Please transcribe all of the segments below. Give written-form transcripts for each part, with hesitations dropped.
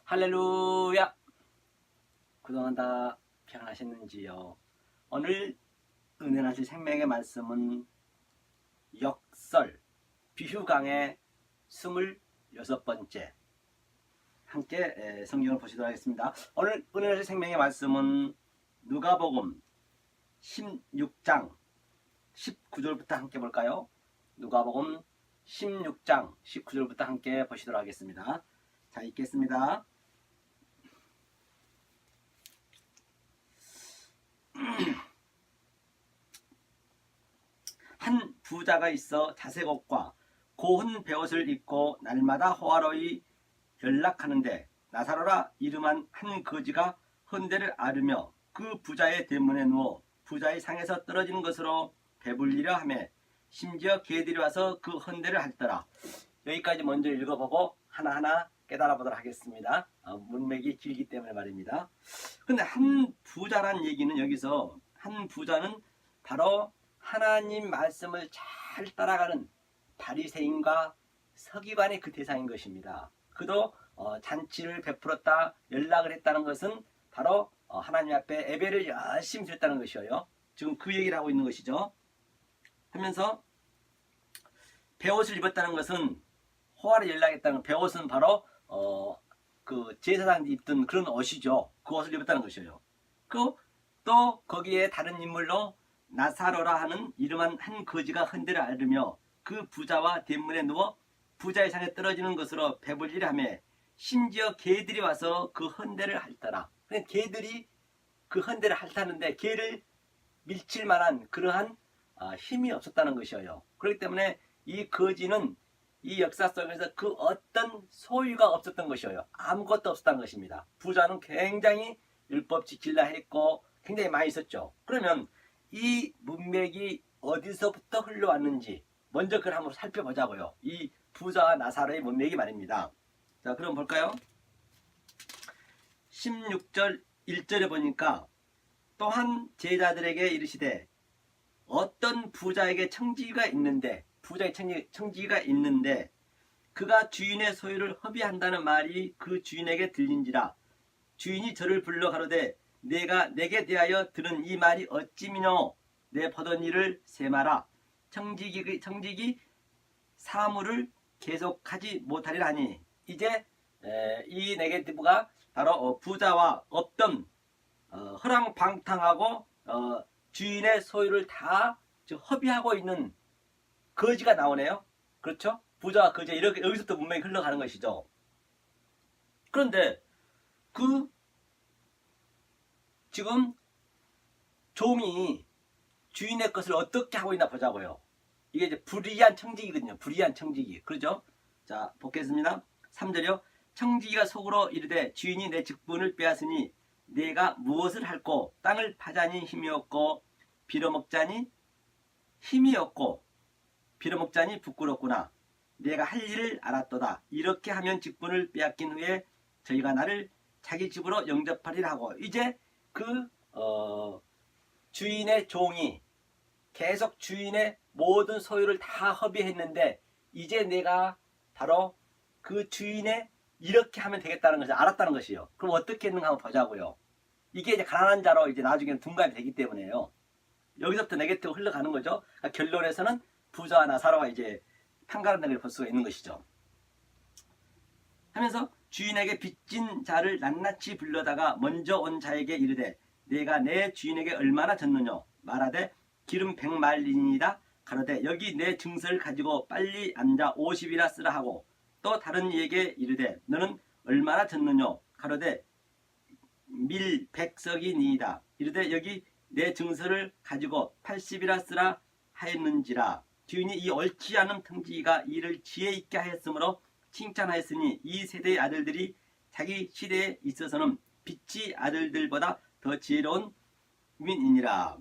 할렐루야! 그동안 다 평안하셨는지요? 오늘 은혜나실 생명의 말씀은 역설 비휴강의 26번째 함께 성경을 보시도록 하겠습니다. 오늘 은혜나실 생명의 말씀은 누가복음 16장 19절부터 함께 볼까요? 누가복음 16장 19절부터 함께 보시도록 하겠습니다. 자, 읽겠습니다. 한 부자가 있어 자색 옷과 고운 베옷을 입고 날마다 호화로이 연락하는데 나사로라 이름한 한 거지가 헌대를 앓으며 그 부자의 대문에 누워 부자의 상에서 떨어지는 것으로 배불리려 하며 심지어 개들이 와서 그 헌대를 핥더라. 여기까지 먼저 읽어보고 하나하나 깨달아 보도록 하겠습니다. 문맥이 길기 때문에 말입니다. 근데 한 부자란 얘기는 여기서 한 부자는 바로 하나님 말씀을 잘 따라가는 바리새인과 서기관의 그 대상인 것입니다. 그도 잔치를 베풀었다, 연락을 했다는 것은 바로 하나님 앞에 예배를 열심히 드렸다는 것이에요. 지금 그 얘기를 하고 있는 것이죠. 하면서 베옷을 입었다는 것은 호화를 연락했다는 베옷은 바로 그 제사장이 입던 그런 옷이죠. 그 옷을 입었다는 것이에요. 또 거기에 다른 인물로 나사로라 하는 이름한 한 거지가 헌대를 앓으며 그 부자와 대문에 누워 부자의 상에 떨어지는 것으로 배불리려 하며 심지어 개들이 와서 그 헌대를 핥더라. 그러니까 개들이 그 헌대를 핥았는데 개를 밀칠 만한 그러한 힘이 없었다는 것이에요. 그렇기 때문에 이 거지는 이 역사 속에서 그 어떤 소유가 없었던 것이에요. 아무것도 없었다는 것입니다. 부자는 굉장히 율법 지키려 했고 굉장히 많이 있었죠. 그러면 이 문맥이 어디서부터 흘러왔는지 먼저 그걸 한번 살펴보자고요. 이 부자와 나사로의 문맥이 말입니다. 자, 그럼 볼까요? 16절 1절에 보니까 또한 제자들에게 이르시되 어떤 부자에게 청지기가 있는데 부자의 청지기가 있는데 그가 주인의 소유를 허비한다는 말이 그 주인에게 들린지라. 주인이 저를 불러 가로되 내가 내게 대하여 들은 이 말이 어찌미뇨. 내 보던 일을 세마라. 청지기 사물을 계속하지 못하리라 하니. 이제 이 네게티브가 바로 부자와 없던 허랑방탕하고 주인의 소유를 다 허비하고 있는 거지가 나오네요. 그렇죠? 부자와 거지 이렇게 여기서부터 문맥이 흘러가는 것이죠. 그런데 지금 종이 주인의 것을 어떻게 하고 있나 보자고요. 이게 이제 불의한 청지기거든요. 불의한 청지기. 그렇죠? 자, 보겠습니다. 3절이요. 청지기가 속으로 이르되 주인이 내 직분을 빼앗으니 내가 무엇을 할꼬. 땅을 파자니 힘이 없고 빌어먹자니 힘이 없고 빌어먹자니 부끄럽구나. 내가 할 일을 알았도다. 이렇게 하면 직분을 빼앗긴 후에 저희가 나를 자기 집으로 영접하리라 하고. 이제 주인의 종이 계속 주인의 모든 소유를 다 허비했는데 이제 내가 바로 그 주인의 이렇게 하면 되겠다는 것을 알았다는 것이요. 그럼 어떻게 했는가 한번 보자고요. 이게 이제 가난한 자로 이제 나중에는 둔갑이 되기 때문에요. 여기서부터 네게티브 흘러가는 거죠. 그러니까 결론에서는 부자와 나사로가 이제 판가름된 걸 볼 수가 있는 것이죠. 하면서 주인에게 빚진 자를 낱낱이 불러다가 먼저 온 자에게 이르되 내가 내 주인에게 얼마나 졌느냐. 말하되 기름 100말이니이다. 가로되 여기 내 증서를 가지고 빨리 앉아 50이나 쓰라 하고 또 다른 이에게 이르되 너는 얼마나 졌느냐. 가로되 밀 100석이니이다. 이르되 여기 내 증서를 가지고 80이라 쓰라 하였는지라. 주인이 이 옳지 않은 청지기가 이를 지혜 있게 하였으므로 칭찬하였으니 이 세대의 아들들이 자기 시대에 있어서는 빛이 아들들보다 더 지혜로운 민이니라.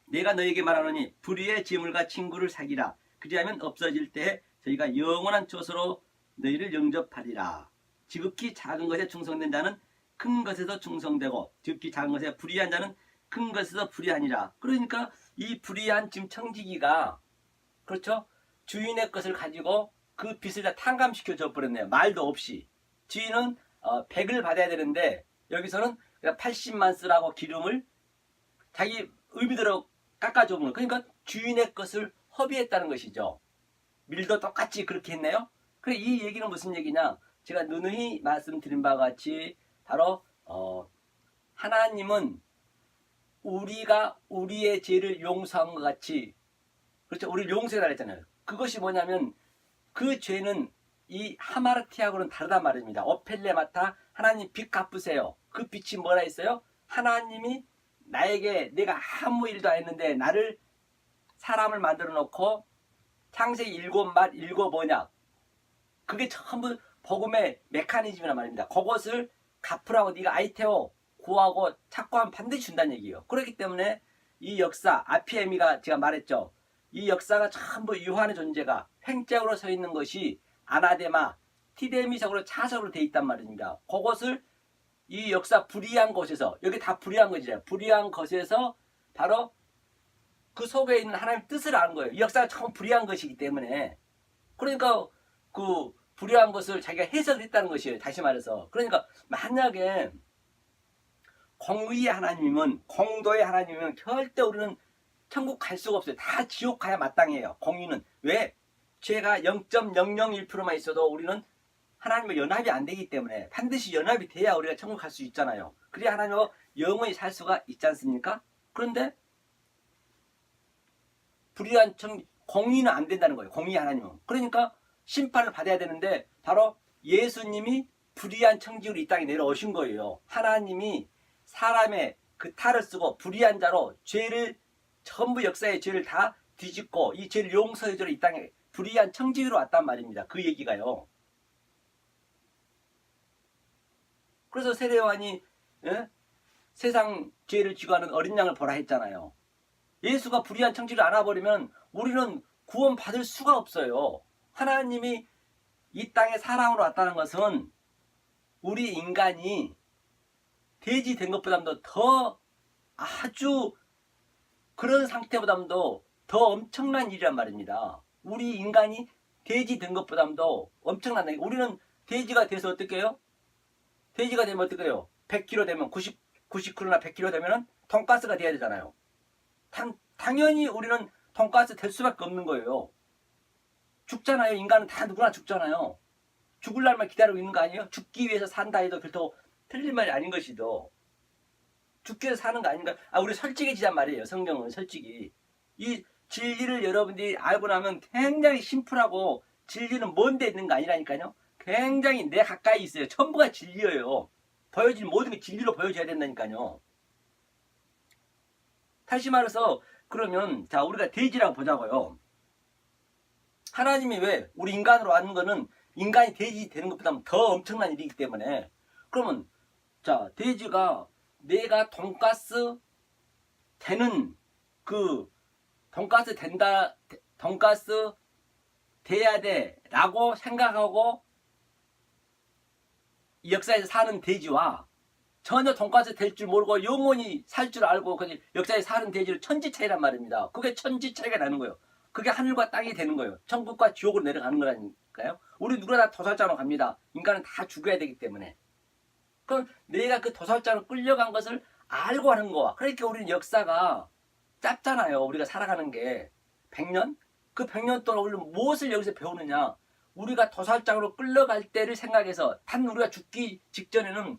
내가 너에게 말하노니 불의의 재물과 친구를 사귀라. 그리하면 없어질 때에 저희가 영원한 처소로 너희를 영접하리라. 지극히 작은 것에 충성된 자는 큰 것에서 충성되고 지극히 작은 것에 불의한 자는 큰 것에서 불의하니라. 그러니까 이 불의한 지금 청지기가 그렇죠? 주인의 것을 가지고 그 빚을 다 탕감시켜 줘 버렸네요. 말도 없이. 주인은 100을 받아야 되는데 여기서는 그냥 80만 쓰라고 기름을 자기 의미대로 깎아줘 보는, 그러니까 주인의 것을 허비했다는 것이죠. 밀도 똑같이 그렇게 했네요. 그래, 이 얘기는 무슨 얘기냐? 제가 누누이 말씀드린 바와 같이 바로 하나님은 우리가 우리의 죄를 용서한 것 같이, 그렇죠? 우리를 용서해달라 했잖아요. 그것이 뭐냐면 그 죄는 이 하마르티하고는 다르단 말입니다. 오펠레마타, 하나님 빚 갚으세요. 그 빚이 뭐라 했어요? 하나님이 나에게 내가 아무 일도 안 했는데 나를 사람을 만들어 놓고 창세기 7말 7언약, 그게 전부 복음의 메커니즘이란 말입니다. 그것을 갚으라고 네가 아이테오 구하고 찾고 하면 반드시 준다는 얘기예요. 그렇기 때문에 이 역사, 아피에미가 제가 말했죠. 이 역사가 전부 유한의 존재가 횡격으로 서 있는 것이 아나데마, 티데미석으로 차석으로 돼 있단 말입니다. 그것을 이 역사 불의한 곳에서, 여기 다 불의한 것이잖아요. 불의한 것에서 바로 그 속에 있는 하나님의 뜻을 아는 거예요. 이 역사가 참 불의한 것이기 때문에. 그러니까 그 불의한 것을 자기가 해석했다는 것이에요. 다시 말해서. 그러니까 만약에 공의의 하나님이면, 공도의 하나님이면 절대 우리는 천국 갈 수가 없어요. 다 지옥 가야 마땅해요. 공의는. 왜? 죄가 0.001%만 있어도 우리는 하나님과 연합이 안 되기 때문에 반드시 연합이 돼야 우리가 천국 갈 수 있잖아요. 그래야 하나님과 영원히 살 수가 있지 않습니까? 그런데 불의한 공의는 안 된다는 거예요. 공의 하나님은. 그러니까 심판을 받아야 되는데 바로 예수님이 불의한 청지기로 이 땅에 내려오신 거예요. 하나님이 사람의 그 탈을 쓰고 불의한 자로 죄를, 전부 역사의 죄를 다 뒤집고 이 죄를 용서해주러 이 땅에 불의한 청지기로 왔단 말입니다. 그 얘기가요. 그래서 세례요한이 세상 죄를 지고 하는 어린 양을 보라 했잖아요. 예수가 불의한 청지기를 안아버리면 우리는 구원받을 수가 없어요. 하나님이 이 땅에 사랑으로 왔다는 것은 우리 인간이 돼지 된 것보다도 더 아주 그런 상태보다도 더 엄청난 일이란 말입니다. 우리 인간이 돼지 된 것보다도 엄청난 일. 우리는 돼지가 돼서 어떻게 해요? 돼지가 되면 어떻게 해요? 100kg 되면 90kg나 100kg 되면 돈가스가 돼야 되잖아요. 당연히 우리는 돈가스 될 수밖에 없는 거예요. 죽잖아요. 인간은 다 누구나 죽잖아요. 죽을 날만 기다리고 있는 거 아니에요? 죽기 위해서 산다 해도 그렇다고 틀린 말이 아닌 것이죠. 죽기 위해서 사는 거 아닌가? 우리 솔직해지란 말이에요. 성경은 솔직히. 이 진리를 여러분들이 알고 나면 굉장히 심플하고, 진리는 먼 데 있는 거 아니라니까요. 굉장히 내 가까이 있어요. 전부가 진리예요. 보여질 모든 게 진리로 보여줘야 된다니까요. 다시 말해서 그러면 자, 우리가 돼지라고 보자고요. 하나님이 왜 우리 인간으로 왔는 거는 인간이 돼지 되는 것보다 더 엄청난 일이기 때문에, 그러면 자, 돼지가 내가 돈가스 되는 그 돈가스 된다, 돈가스 돼야 돼 라고 생각하고 이 역사에서 사는 돼지와 전혀 돈가스 될 줄 모르고 영원히 살 줄 알고 그냥 역사에 사는 돼지를 천지 차이란 말입니다. 그게 천지 차이가 나는 거예요. 그게 하늘과 땅이 되는 거예요. 천국과 지옥으로 내려가는 거라니까요. 우리 누구나 다 도살자로 갑니다. 인간은 다 죽어야 되기 때문에. 그럼 내가 그 도살자로 끌려간 것을 알고 하는 거와, 그러니까 우리는 역사가 짧잖아요. 우리가 살아가는 게 100년? 그 100년 동안 우리는 무엇을 여기서 배우느냐? 우리가 도살장으로 끌려갈 때를 생각해서, 단 우리가 죽기 직전에는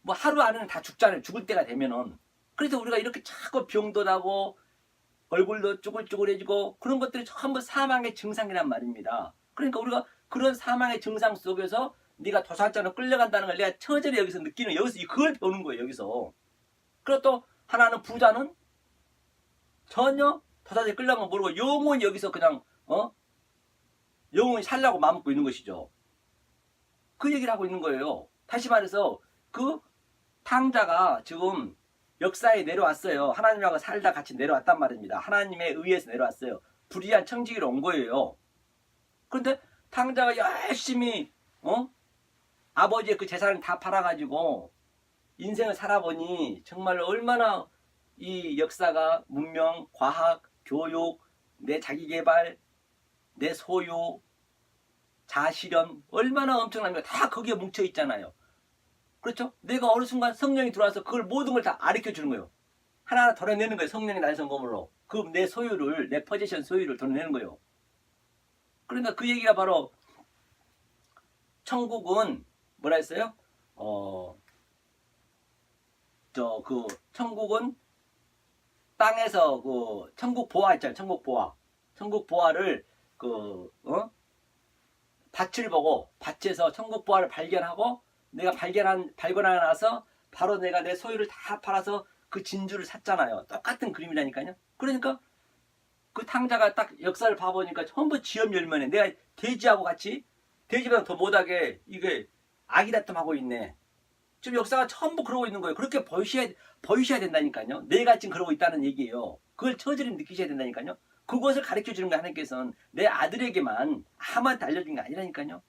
뭐 하루 안에는 다 죽잖아요. 죽을 때가 되면은. 그래서 우리가 이렇게 자꾸 병도 나고 얼굴도 쭈글쭈글해지고 그런 것들이 전부 사망의 증상이란 말입니다. 그러니까 우리가 그런 사망의 증상 속에서 네가 도살장으로 끌려간다는 걸 내가 처절히 여기서 느끼는, 여기서 그걸 배우는 거예요. 여기서. 그리고 또 하나는 부자는 전혀 도살장에 끌려간 거 모르고 영원히 여기서 그냥 영원히 살라고 마음먹고 있는 것이죠. 그 얘기를 하고 있는 거예요. 다시 말해서 그 탕자가 지금 역사에 내려왔어요. 하나님하고 살다 같이 내려왔단 말입니다. 하나님에 의해서 내려왔어요. 불의한 청지기로 온 거예요. 그런데 탕자가 열심히 아버지의 그 재산을 다 팔아가지고 인생을 살아보니 정말 얼마나 이 역사가 문명, 과학, 교육, 내 자기개발, 내 소유, 자아실현 얼마나 엄청납니까? 다 거기에 뭉쳐 있잖아요. 그렇죠? 내가 어느 순간 성령이 들어와서 그걸 모든 걸 다 가르쳐 주는 거예요. 하나하나 덜어내는 거예요. 성령이 나의 성검으로. 그 내 소유를, 내 포지션 소유를 덜어내는 거예요. 그러니까 그 얘기가 바로 천국은 뭐라 했어요? 천국은 땅에서 천국 보화 있잖아요. 천국 보화. 천국 보화를 밭을 보고 밭에서 천국 보화를 발견하고 내가 발견하고 나서 바로 내가 내 소유를 다 팔아서 그 진주를 샀잖아요. 똑같은 그림이라니까요. 그러니까 그 탕자가 딱 역사를 봐보니까 전부 지엄 열면에 내가 돼지하고 같이 돼지보다 더 못하게 이게 아기다툼하고 있네. 지금 역사가 전부 그러고 있는 거예요. 그렇게 보이셔야 된다니까요. 내가 지금 그러고 있다는 얘기예요. 그걸 처절히 느끼셔야 된다니까요. 그것을 가르쳐 주는 거 하나님께서는 내 아들에게만 아무한테 알려준 게 아니라니까요.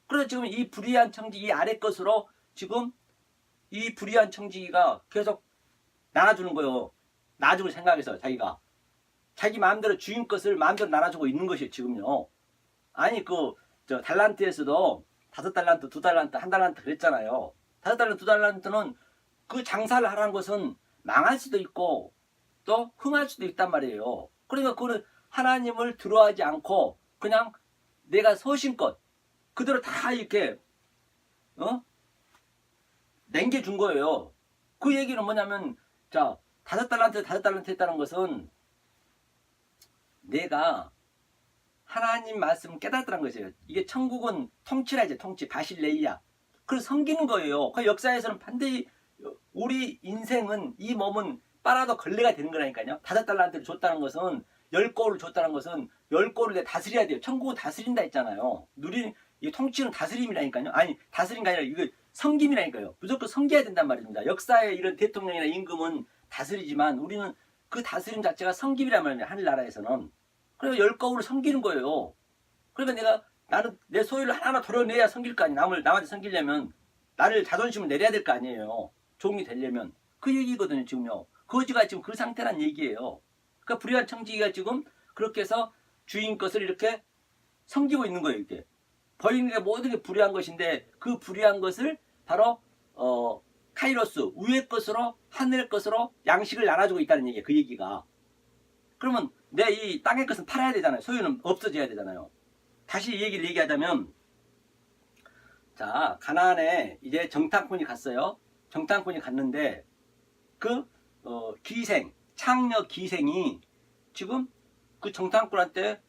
그래서 지금 이 불의한 청지기 아래 것으로 지금 이 불의한 청지기가 계속 나눠주는 거예요. 나중을 생각해서 자기 마음대로 주인 것을 마음대로 나눠주고 있는 것이에요. 지금요. 아니 달란트에서도 5달란트, 2달란트, 1달란트 그랬잖아요. 5달란트, 2달란트는 그 장사를 하라는 것은 망할 수도 있고 또 흥할 수도 있단 말이에요. 그러니까 그거는 하나님을 들어하지 않고 그냥 내가 소신껏 그대로 다 이렇게 남겨준 거예요. 그 얘기는 뭐냐면 5달란트 했다는 것은 내가 하나님 말씀을 깨달았다는 것이에요. 이게 천국은 통치라지, 통치, 바실레이야. 그걸 섬기는 거예요. 그 역사에서는 반드시 우리 인생은 이 몸은 빨아도 걸레가 되는 거라니까요. 5달란트를 줬다는 것은 10고를 줬다는 것은 10고를 내가 다스려야 돼요. 천국은 다스린다 했잖아요. 이 통치는 다스림이라니까요. 아니 다스린 게 아니라 이거 섬김이라니까요. 무조건 섬겨야 된단 말입니다. 역사에 이런 대통령이나 임금은 다스리지만 우리는 그 다스림 자체가 섬김이란 말입니다. 하늘나라에서는. 그래서 10거울을 섬기는 거예요. 그러니까 나는 내 소유를 하나하나 덜어내야 섬길 거 아니에요. 남한테 섬기려면 나를 자존심을 내려야 될 거 아니에요. 종이 되려면. 그 얘기거든요, 지금요. 거지가 지금 그 상태란 얘기예요. 그러니까 불의한 청지기가 지금 그렇게 해서 주인 것을 이렇게 섬기고 있는 거예요, 이렇게. 보이는 게 모든 게 불의한 것인데 그 불의한 것을 바로 카이로스, 위의 것으로 하늘의 것으로 양식을 나눠주고 있다는 얘기예요. 그 얘기가. 그러면 내 이 땅의 것은 팔아야 되잖아요. 소유는 없어져야 되잖아요. 다시 이 얘기를 얘기하자면 가나안에 이제 정탐꾼이 갔어요. 정탐꾼이 갔는데 창녀 기생이 지금 그 정탐꾼한테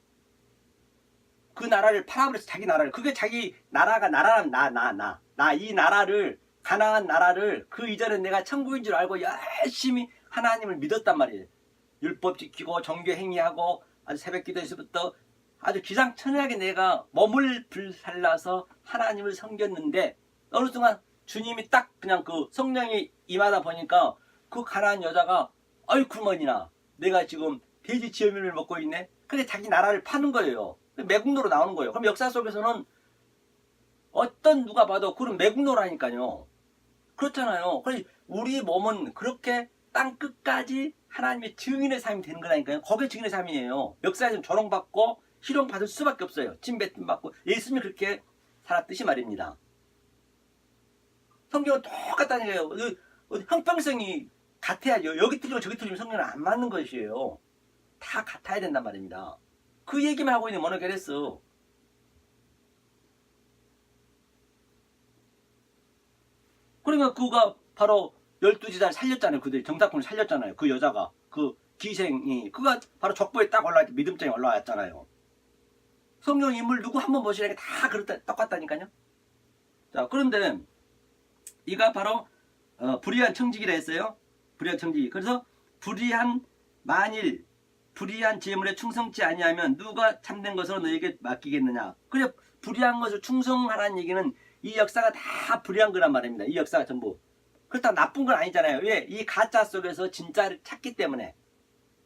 그 나라를 팔아버렸어. 자기 나라를. 그게 자기 나라가 나라는 이 나라를 가나안 나라를 그 이전에 내가 천국인 줄 알고 열심히 하나님을 믿었단 말이에요. 율법 지키고 정교 행위하고 아주 새벽 기도에서부터 아주 기상천외하게 내가 몸을 불살라서 하나님을 섬겼는데 어느 순간 주님이 딱 그냥 그 성령이 임하다 보니까 그 가난한 여자가 어이쿠머니나 내가 지금 돼지 지어밀을 먹고 있네. 근데 자기 나라를 파는 거예요. 매국노로 나오는 거예요. 그럼 역사 속에서는 누가 봐도 그런 매국노라니까요. 그렇잖아요. 그래서 우리 몸은 그렇게 땅 끝까지 하나님의 증인의 삶이 되는 거라니까요. 거기에 증인의 삶이에요. 역사에서는 조롱받고 희롱받을 수밖에 없어요. 침뱉음 받고 예수님이 그렇게 살았듯이 말입니다. 성경은 똑같다는 거예요. 형평성이 같아야죠. 여기 틀리고 저기 틀리면 성경은 안 맞는 것이에요. 다 같아야 된단 말입니다. 그 얘기만 하고 있는 모노게레스. 그러니까 그가 바로 12지사를 살렸잖아요. 그들이 정탐꾼을 살렸잖아요. 그 여자가 그 기생이 그가 바로 족보에 딱 올라왔 믿음장에 올라왔잖아요. 성경 인물 누구 한번 보시라니까 다 똑같다니까요. 그런데 이가 바로 불의한 청지기라 했어요. 불의한 청지기. 그래서 만일 불의한 제물에 충성치 아니하면 누가 참된 것으로 너에게 맡기겠느냐. 그래 불의한 것을 충성하라는 얘기는 이 역사가 다 불의한 거란 말입니다. 이 역사가 전부. 그렇다고 나쁜 건 아니잖아요. 왜? 이 가짜 속에서 진짜를 찾기 때문에.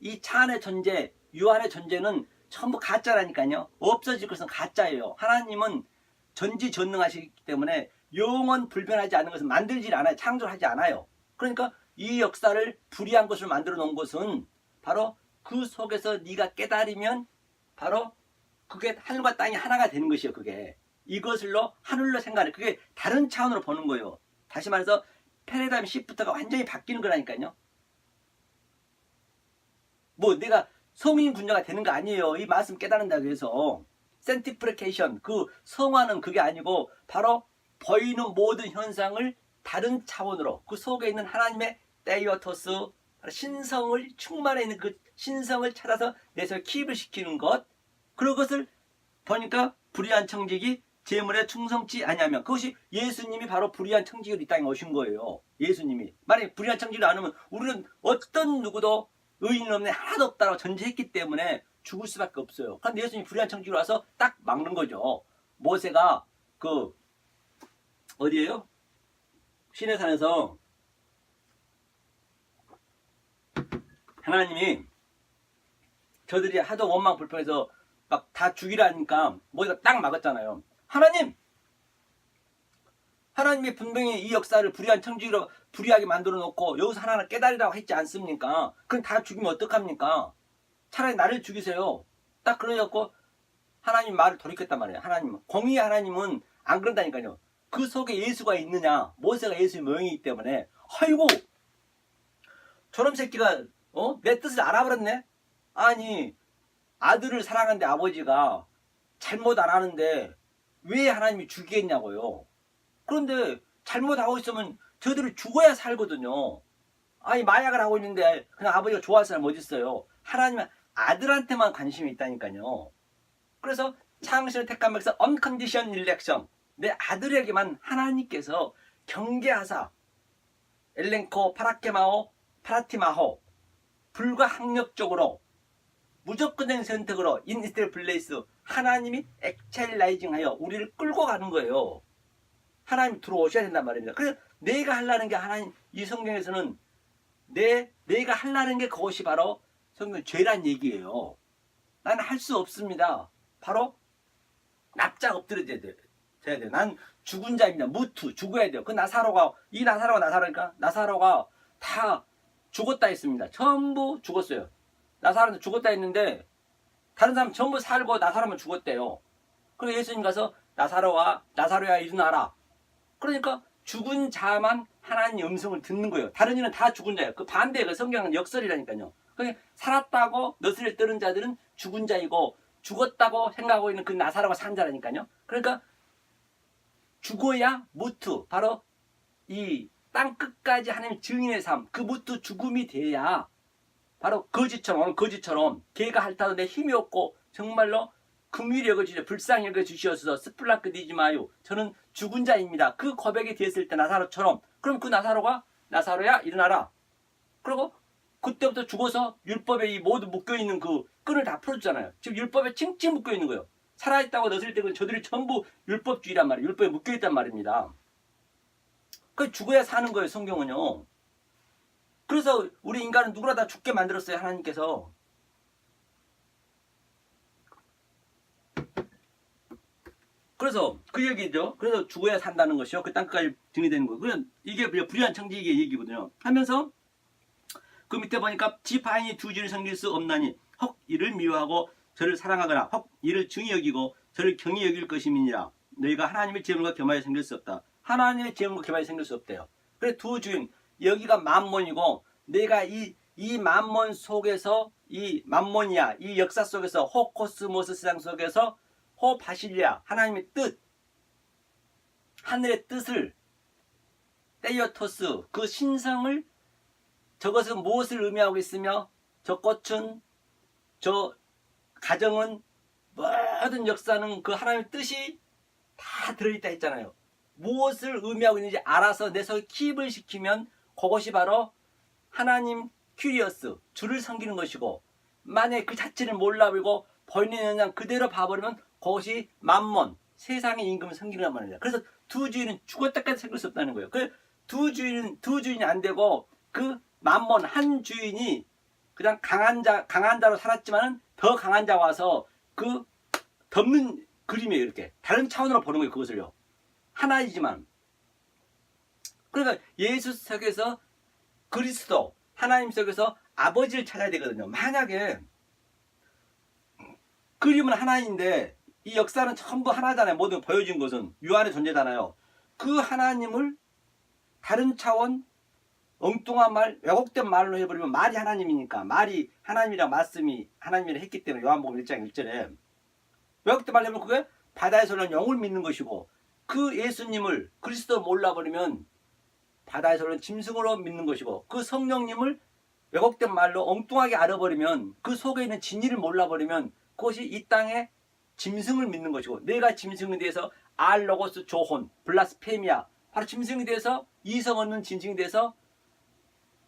이 차 안의 존재, 유 안의 존재는 전부 가짜라니까요. 없어질 것은 가짜예요. 하나님은 전지전능하시기 때문에 영원 불변하지 않는 것은 만들지 않아요. 창조하지 않아요. 그러니까 이 역사를 불의한 것을 만들어 놓은 것은 바로 그 속에서 네가 깨달으면 바로 그게 하늘과 땅이 하나가 되는 것이에요. 그게 이것을로 하늘로 생각해. 그게 다른 차원으로 보는 거예요. 다시 말해서 패러다임 시프트가 완전히 바뀌는 거라니까요. 뭐 내가 성인 군자가 되는 거 아니에요. 이 말씀 깨달은다고 해서 센티프리케이션, 그 성화는 그게 아니고 바로 보이는 모든 현상을 다른 차원으로 그 속에 있는 하나님의 데이어토스, 신성을 충만해 있는 그 신성을 찾아서 내 속에 킵을 시키는 것, 그런 것을 보니까 불의한 청직이 재물에 충성치 아니하면, 그것이 예수님이 바로 불의한 청직으로 이 땅에 오신 거예요. 예수님이 만약에 불의한 청직을 안 하면 우리는 어떤 누구도 의인 없네 하나도 없다고 전제했기 때문에 죽을 수밖에 없어요. 그런데 예수님이 불의한 청직으로 와서 딱 막는 거죠. 모세가 그 어디에요? 시내산에서 하나님이 저들이 하도 원망 불평해서 막 다 죽이라니까 모세가 딱 막았잖아요. 하나님이 분명히 이 역사를 불의한 청지기로 불의하게 만들어 놓고 여기서 하나하나 깨달으라고 했지 않습니까? 그럼 다 죽이면 어떡합니까? 차라리 나를 죽이세요. 딱 그러려고 하나님 말을 돌이켰단 말이에요. 공의의 하나님은 안 그런다니까요. 그 속에 예수가 있느냐? 모세가 예수의 모형이기 때문에, 아이고 저놈 새끼가 내 뜻을 알아버렸네? 아니, 아들을 사랑하는데 아버지가 잘못 안 하는데 왜 하나님이 죽이겠냐고요. 그런데 잘못하고 있으면 저들이 죽어야 살거든요. 아니, 마약을 하고 있는데 그냥 아버지가 좋아할 사람 어디 있어요. 하나님은 아들한테만 관심이 있다니까요. 그래서 창신을 택한 백성 unconditional election, 내 아들에게만 하나님께서 경계하사 엘렌코 파라케마오 파라티마호, 불가항력적으로 무조건적인 선택으로 인스텔 플레이스, 하나님이 엑셀라이징하여 우리를 끌고 가는 거예요. 하나님이 들어오셔야 된단 말입니다. 그래서 내가 하려는 게 하나님, 이 성경에서는 내가 하려는 게 그것이 바로 성경 죄란 얘기예요. 나는 할 수 없습니다. 바로 납작 엎드려야 돼요. 난 죽은 자입니다. 무투, 죽어야 돼요. 그 나사로가 나사로니까 나사로가 다 죽었다 했습니다. 전부 죽었어요. 나사로는 죽었다 했는데 다른 사람 전부 살고 나사로만 죽었대요. 그래서 예수님 가서 나사로야 일어나라. 그러니까 죽은 자만 하나님 음성을 듣는 거예요. 다른 이는 다 죽은 자예요. 그 반대예요. 그 성경은 역설이라니까요. 그러니까 살았다고 너스레 떠는 자들은 죽은 자이고, 죽었다고 생각하고 있는 그 나사로가 산 자라니까요. 그러니까 죽어야 무투, 바로 이 땅 끝까지 하나님 증인의 삶, 그 무투 죽음이 돼야 바로 오늘 거지처럼 걔가 핥아도 내 힘이 없고 정말로 긍휼히 여겨주시오, 불쌍히 여겨주시옵소서, 스플라크 디지 마요, 저는 죽은 자입니다. 그 고백이 되었을 때 나사로처럼, 그럼 그 나사로야 일어나라. 그리고 그때부터 죽어서 율법에 이 모두 묶여있는 그 끈을 다 풀어주잖아요. 지금 율법에 칭칭 묶여있는 거예요. 살아있다고 넣었을 때 저들이 전부 율법주의란 말이에요. 율법에 묶여있단 말입니다. 그 죽어야 사는 거예요, 성경은요. 그래서 우리 인간은 누구나 다 죽게 만들었어요, 하나님께서. 그래서 그 얘기죠. 그래서 죽어야 산다는 것이요. 그 땅까지 증리되는 거예요. 그냥 이게 불의한 청지기의 얘기거든요. 하면서 그 밑에 보니까 지파인이 두 주를 섬길 수 없나니 헉 이를 미워하고 저를 사랑하거나 헉 이를 증히 여기고 저를 경히 여길 것임이니라. 너희가 하나님의 재물과 겸하여 섬길 수 없다. 하나님의 재물과 겸하여 섬길 수 없대요. 그래 두 주인, 여기가 만몬이고 내가 이 만몬 속에서, 이 만몬이야, 이 역사 속에서, 호코스모스 세상 속에서 호바실리아, 하나님의 뜻, 하늘의 뜻을, 테이오토스, 그 신성을, 저것은 무엇을 의미하고 있으며 저 꽃은, 저 가정은, 모든 역사는 그 하나님의 뜻이 다 들어있다 했잖아요. 무엇을 의미하고 있는지 알아서 내 속에 킵을 시키면 그것이 바로 하나님 큐리어스, 주를 섬기는 것이고, 만약에 그 자체를 몰라버리고 보이는 현상 그대로 봐버리면 그것이 만몬, 세상의 임금을 섬기는 말이에요. 그래서 두 주인은 죽었다까지 섬길 수 없다는 거예요. 그 두 주인이 안 되고 그 만몬 한 주인이 그냥 강한 자로 살았지만은 더 강한 자가 와서 그 덮는 그림이에요. 이렇게 다른 차원으로 보는 거예요. 그것을요. 하나이지만, 그러니까 예수 속에서 그리스도, 하나님 속에서 아버지를 찾아야 되거든요. 만약에 그림은 하나인데 이 역사는 전부 하나잖아요. 모든 보여진 것은 유 안의 존재잖아요. 그 하나님을 다른 차원 엉뚱한 말, 왜곡된 말로 해버리면 말이 하나님이니까, 말이 하나님이랑 말씀이 하나님이랑 했기 때문에 요한복음 1장 1절에 왜곡된 말로 하면 그게 바다에서는 영을 믿는 것이고, 그 예수님을 그리스도 몰라버리면 바다에서는 짐승으로 믿는 것이고, 그 성령님을 왜곡된 말로 엉뚱하게 알아버리면, 그 속에 있는 진리를 몰라버리면 그것이 이 땅에 짐승을 믿는 것이고, 내가 짐승에 대해서 알로고스 조혼 블라스페미아, 바로 짐승에 대해서 이성 없는 짐승에 대해서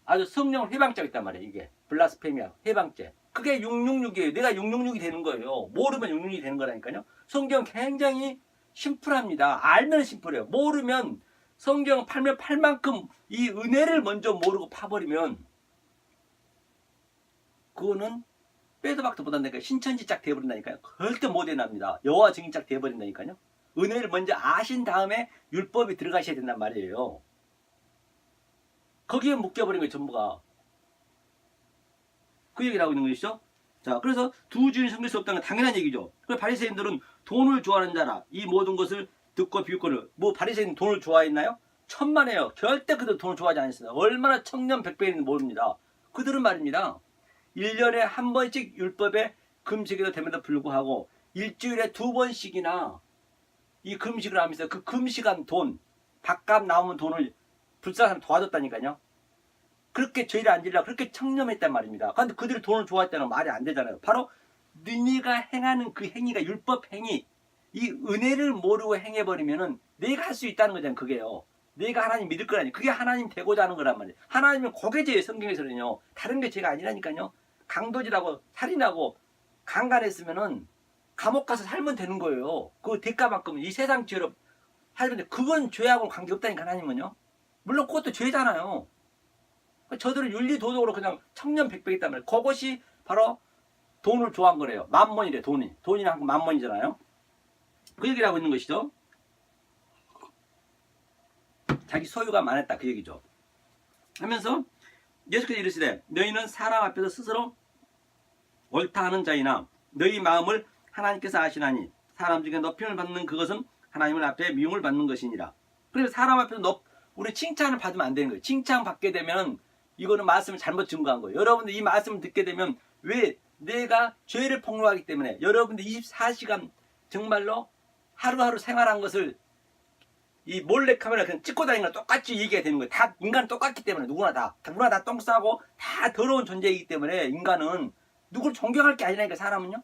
아주 성령을 해방죄가 있단 말이에요. 이게 블라스페미아 해방죄. 그게 666이에요. 내가 666이 되는 거예요. 모르면 666이 되는 거라니까요. 성경 굉장히 심플합니다. 알면 심플해요. 모르면, 성경 팔면 팔만큼 이 은혜를 먼저 모르고 파버리면 그거는 빼도 박도 못한다니까 신천지짝 돼버린다니까요. 절대 못 해납니다. 여호와 증인짝 돼버린다니까요. 은혜를 먼저 아신 다음에 율법이 들어가셔야 된단 말이에요. 거기에 묶여버린 거예요. 전부가. 그 얘기를 하고 있는 것이죠. 자, 그래서 두 주인이 섬길 수 없다는 건 당연한 얘기죠. 그래서 바리새인들은 돈을 좋아하는 자라 이 모든 것을 듣고 비웃거늘. 뭐 바리새인 돈을 좋아했나요? 천만에요. 절대 그들 돈을 좋아하지 않았습니다. 얼마나 청년백배인지 모릅니다. 그들은 말입니다, 1년에 한 번씩 율법에 금식에도 됨에도 불구하고 일주일에 2번씩이나 이 금식을 하면서 그 금식한 돈, 밥값 나오는 돈을 불쌍한 사람 도와줬다니까요. 그렇게 죄를 안 지려고 그렇게 청렴했단 말입니다. 그런데 그들이 돈을 좋아했다는 말이 안 되잖아요. 바로 너희가 행하는 그 행위가 율법 행위, 이 은혜를 모르고 행해버리면은 내가 할 수 있다는 거잖아요. 그게요. 내가 하나님 믿을 거라니. 그게 하나님 되고자 하는 거란 말이에요. 하나님은 그게 죄예요. 성경에서는요. 다른 게 죄가 아니라니까요. 강도질하고 살인하고 강간했으면은 감옥 가서 살면 되는 거예요. 그 대가만큼 이 세상 죄로 살면 그건 죄하고는 관계없다니까 하나님은요. 물론 그것도 죄잖아요. 저들은 윤리도덕으로 그냥 청년백배했단 말이에요. 그것이 바로 돈을 좋아한 거래요. 만몬이래. 돈이랑 만몬이잖아요. 그 얘기를 하고 있는 것이죠. 자기 소유가 많았다 그 얘기죠. 하면서 예수께서 이르시되 너희는 사람 앞에서 스스로 옳다 하는 자이나 너희 마음을 하나님께서 아시나니 사람 중에 높임을 받는 그것은 하나님을 앞에 미움을 받는 것이니라. 그래서 사람 앞에서 우리 칭찬을 받으면 안 되는 거예요. 칭찬 받게 되면 이거는 말씀을 잘못 증거한 거예요. 여러분들 이 말씀을 듣게 되면, 왜? 내가 죄를 폭로하기 때문에 여러분들 24시간 정말로 하루하루 생활한 것을 이 몰래카메라 그냥 찍고 다니는 거 똑같이 얘기가 되는 거예요. 다 인간은 똑같기 때문에 누구나 다 똥 싸고 다 더러운 존재이기 때문에 인간은 누구를 존경할 게 아니라니까 사람은요.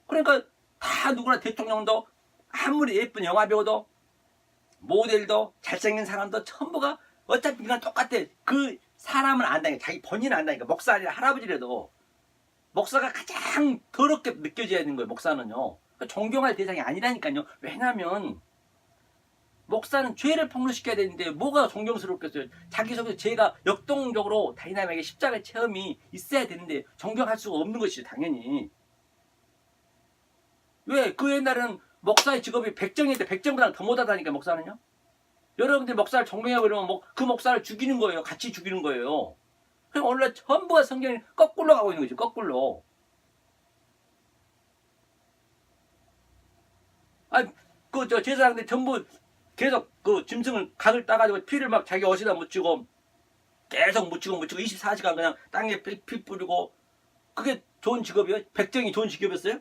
그러니까 다 누구나 대통령도 아무리 예쁜 영화배우도 모델도 잘생긴 사람도 전부가 어차피 인간 똑같아. 그 사람은 안다니까. 자기 본인은 안다니까. 목사나 할아버지라도 목사가 가장 더럽게 느껴져야 되는 거예요. 목사는요. 그러니까 존경할 대상이 아니라니까요. 왜냐하면 목사는 죄를 폭로시켜야 되는데 뭐가 존경스럽겠어요. 자기 속에 죄가 역동적으로 다이나믹하게 십자가의 체험이 있어야 되는데 존경할 수가 없는 것이죠. 당연히. 왜? 그 옛날에는 목사의 직업이 백정인데 백정보다 더 못하다니까 목사는요. 여러분들 목사를 존경해버리면 그 목사를 죽이는 거예요. 같이 죽이는 거예요. 그럼 원래 전부가 성경이 거꾸로 가고 있는 거죠. 거꾸로. 제사장들 전부 계속 그 짐승을 각을 따가지고 피를 막 자기 옷에다 묻히고 계속 묻히고 24시간 그냥 땅에 피 뿌리고, 그게 좋은 직업이에요? 백정이 좋은 직업이었어요?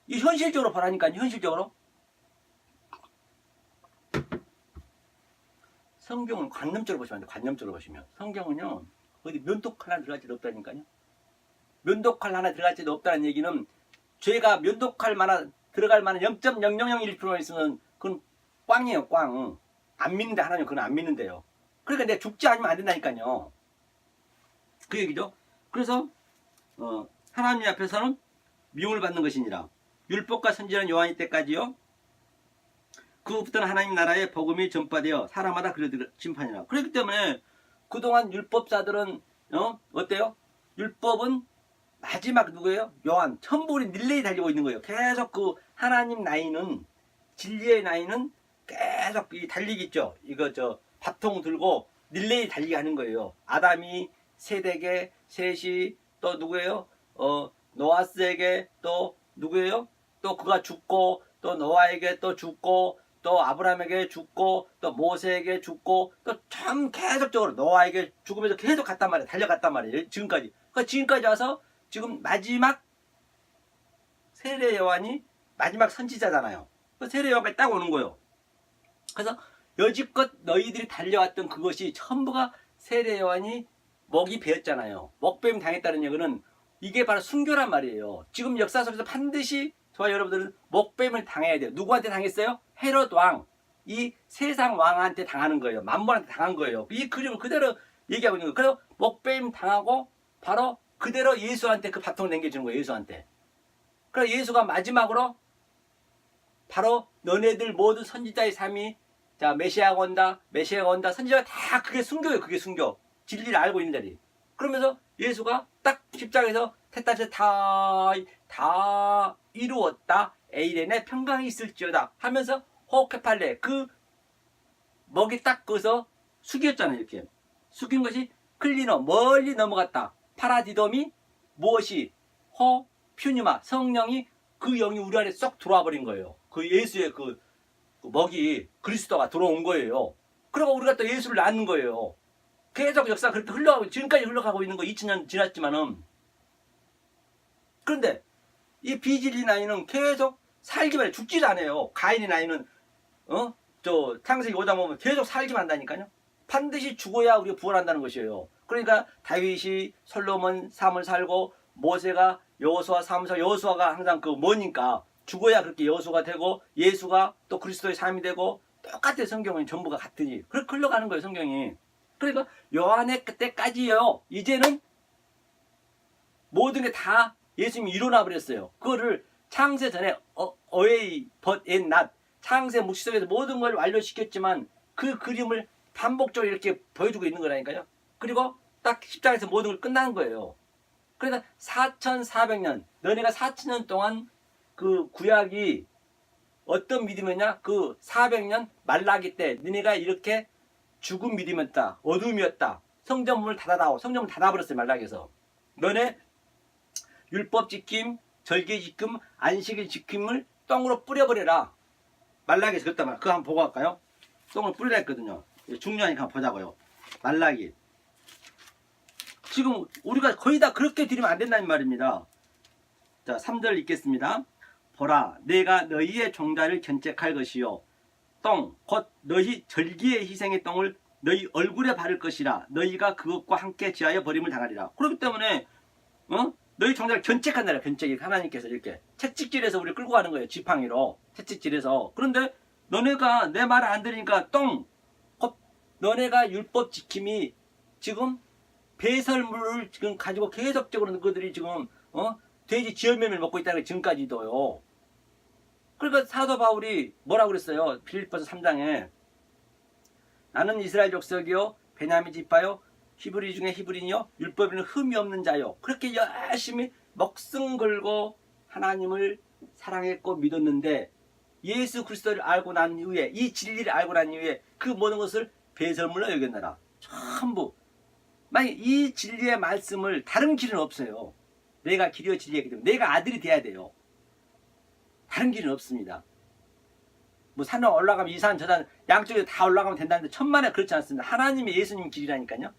이 현실적으로 보라니까요. 현실적으로. 성경은 관념적으로 보시면 안 돼요. 관념적으로 보시면. 성경은요, 어디 면도칼 하나 들어갈 데도 없다니까요. 면도칼 하나 들어갈 데도 없다는 얘기는 죄가 면도칼 들어갈 만한 0.0001%만 있으면 그건 꽝이에요, 꽝. 안 믿는데 하나님 그건 안 믿는데요. 그러니까 내가 죽지 않으면 안 된다니까요. 그 얘기죠. 그래서 하나님 앞에서는 미움을 받는 것이니라. 율법과 선지자는 요한이 때까지요. 그 후부터는 하나님 나라의 복음이 전파되어 사람마다 그들을 심판이라. 그렇기 때문에 그동안 율법자들은 어때요? 율법은 마지막 누구예요? 요한. 천부리 릴레이 달리고 있는 거예요. 계속 그 하나님 나이는, 진리의 나이는 계속 달리겠죠. 이거 밥통 들고 릴레이 달리게 하는 거예요. 아담이 세덱에, 셋이 또 누구예요? 노아스에게 또 누구예요? 또 그가 죽고 또 노아에게 또 죽고 또 또 아브라함에게 죽고 또 모세에게 죽고 또 참 계속적으로 노아에게 죽으면서 계속 갔단 말이에요. 달려갔단 말이에요. 지금까지. 그러니까 지금까지 와서 지금 마지막 세례 요한이 마지막 선지자잖아요. 그 세례 요한까지 딱 오는 거예요. 그래서 여지껏 너희들이 달려왔던 그것이 전부가 세례 요한이 먹이 베었잖아요. 먹뱀 당했다는 얘기는 이게 바로 순교란 말이에요. 지금 역사 속에서 반드시 저와 여러분들은 먹뱀을 당해야 돼요. 누구한테 당했어요? 헤롯 왕. 이 세상 왕한테 당하는 거예요. 만몬한테 당한 거예요. 이 그림을 그대로 얘기하고 있는 거예요. 그래서 먹뱀 당하고 바로 그대로 예수한테 그 바통을 남겨주는 거예요. 예수한테. 그래서 예수가 마지막으로 바로 너네들 모든 선지자의 삶이 자 메시아가 온다. 메시아가 온다. 선지자가 다 그게 순교예요. 그게 순교. 진리를 알고 있는 자리. 그러면서 예수가 딱 십자가에서 테타제 다 이루었다. 에이렌에 평강이 있을지어다 하면서 호케팔레 그 먹이 딱 그어서 숙였잖아요. 이렇게 숙인 것이 클리너 멀리 넘어갔다. 파라디돔이 무엇이 퓨뉴마 성령이 그 영이 우리 안에 쏙 들어와 버린 거예요. 그 예수의 그 먹이 그리스도가 들어온 거예요. 그러고 우리가 또 예수를 낳는 거예요. 계속 역사가 그렇게 흘러가고 지금까지 흘러가고 있는 거 2000년 지났지만은 그런데 이 비질리 나이는 계속 살기만 해. 죽지도 않아요. 가인의 나이는 저 창세기 5장 보면 계속 살기만 한다니까요. 반드시 죽어야 우리가 부활한다는 것이에요. 그러니까 다윗이 솔로몬 삶을 살고 모세가 여호수아 삶을 살고 여호수아가 항상 그 뭐니까 죽어야 그렇게 여호수아가 되고 예수가 또 그리스도의 삶이 되고 똑같아요. 성경은 전부가 같으니 그렇게 흘러가는 거예요. 성경이. 그러니까 요한의 그때까지요. 이제는 모든 게 다 예수님이 일어나 버렸어요. 그거를 창세 전에 away but yet not 창세 묵시 속에서 모든 걸 완료시켰지만 그 그림을 반복적으로 이렇게 보여주고 있는 거라니까요. 그리고 딱 십자가에서 모든 걸 끝나는 거예요. 그러니까 4400년 너네가 4000년 동안 그 구약이 어떤 믿음이었냐? 그 400년 말라기 때 너네가 이렇게 죽은 믿음이었다. 어둠이었다. 성전문을 닫아다오. 성전문을 닫아버렸어요. 말라기에서. 너네 율법 지킴, 절기 지킴, 안식일 지킴을 똥으로 뿌려버려라. 말라기에서 그랬단 말이야. 그거 한번 보고 갈까요? 똥을 뿌리라 했거든요. 중요하니까 한번 보자고요. 말라기. 지금 우리가 거의 다 그렇게 드리면 안 된다는 말입니다. 자, 3절 읽겠습니다. 보라, 내가 너희의 종자를 견책할 것이요. 똥, 곧 너희 절기의 희생의 똥을 너희 얼굴에 바를 것이라. 너희가 그것과 함께 지하여 버림을 당하리라. 그렇기 때문에 너희 종자를 견책한다라. 견책이 하나님께서 이렇게 채찍질해서 우리를 끌고 가는 거예요. 지팡이로 채찍질해서. 그런데 너네가 내 말을 안 들으니까 똥, 곧 너네가 율법 지킴이 지금 배설물을 지금 가지고 계속적으로 그들이 지금 돼지 지혈면을 먹고 있다는 게 지금까지도요. 그러니까 사도 바울이 뭐라고 그랬어요? 빌립보서 3장에 나는 이스라엘 족속이요 베냐민 지파요 히브리 중에 히브리니요 율법에는 흠이 없는 자요. 그렇게 열심히 목숨 걸고 하나님을 사랑했고 믿었는데 예수 그리스도를 알고 난 이후에 이 진리를 알고 난 이후에 그 모든 것을 배설물로 여겼느라. 전부 만약 이 진리의 말씀을 다른 길은 없어요. 내가 길이요 진리이기 때문에 내가 아들이 돼야 돼요. 다른 길은 없습니다. 뭐 산을 올라가면 이 산 저 산 양쪽에 다 올라가면 된다는데 천만에 그렇지 않습니다. 하나님의 예수님 길이라니까요.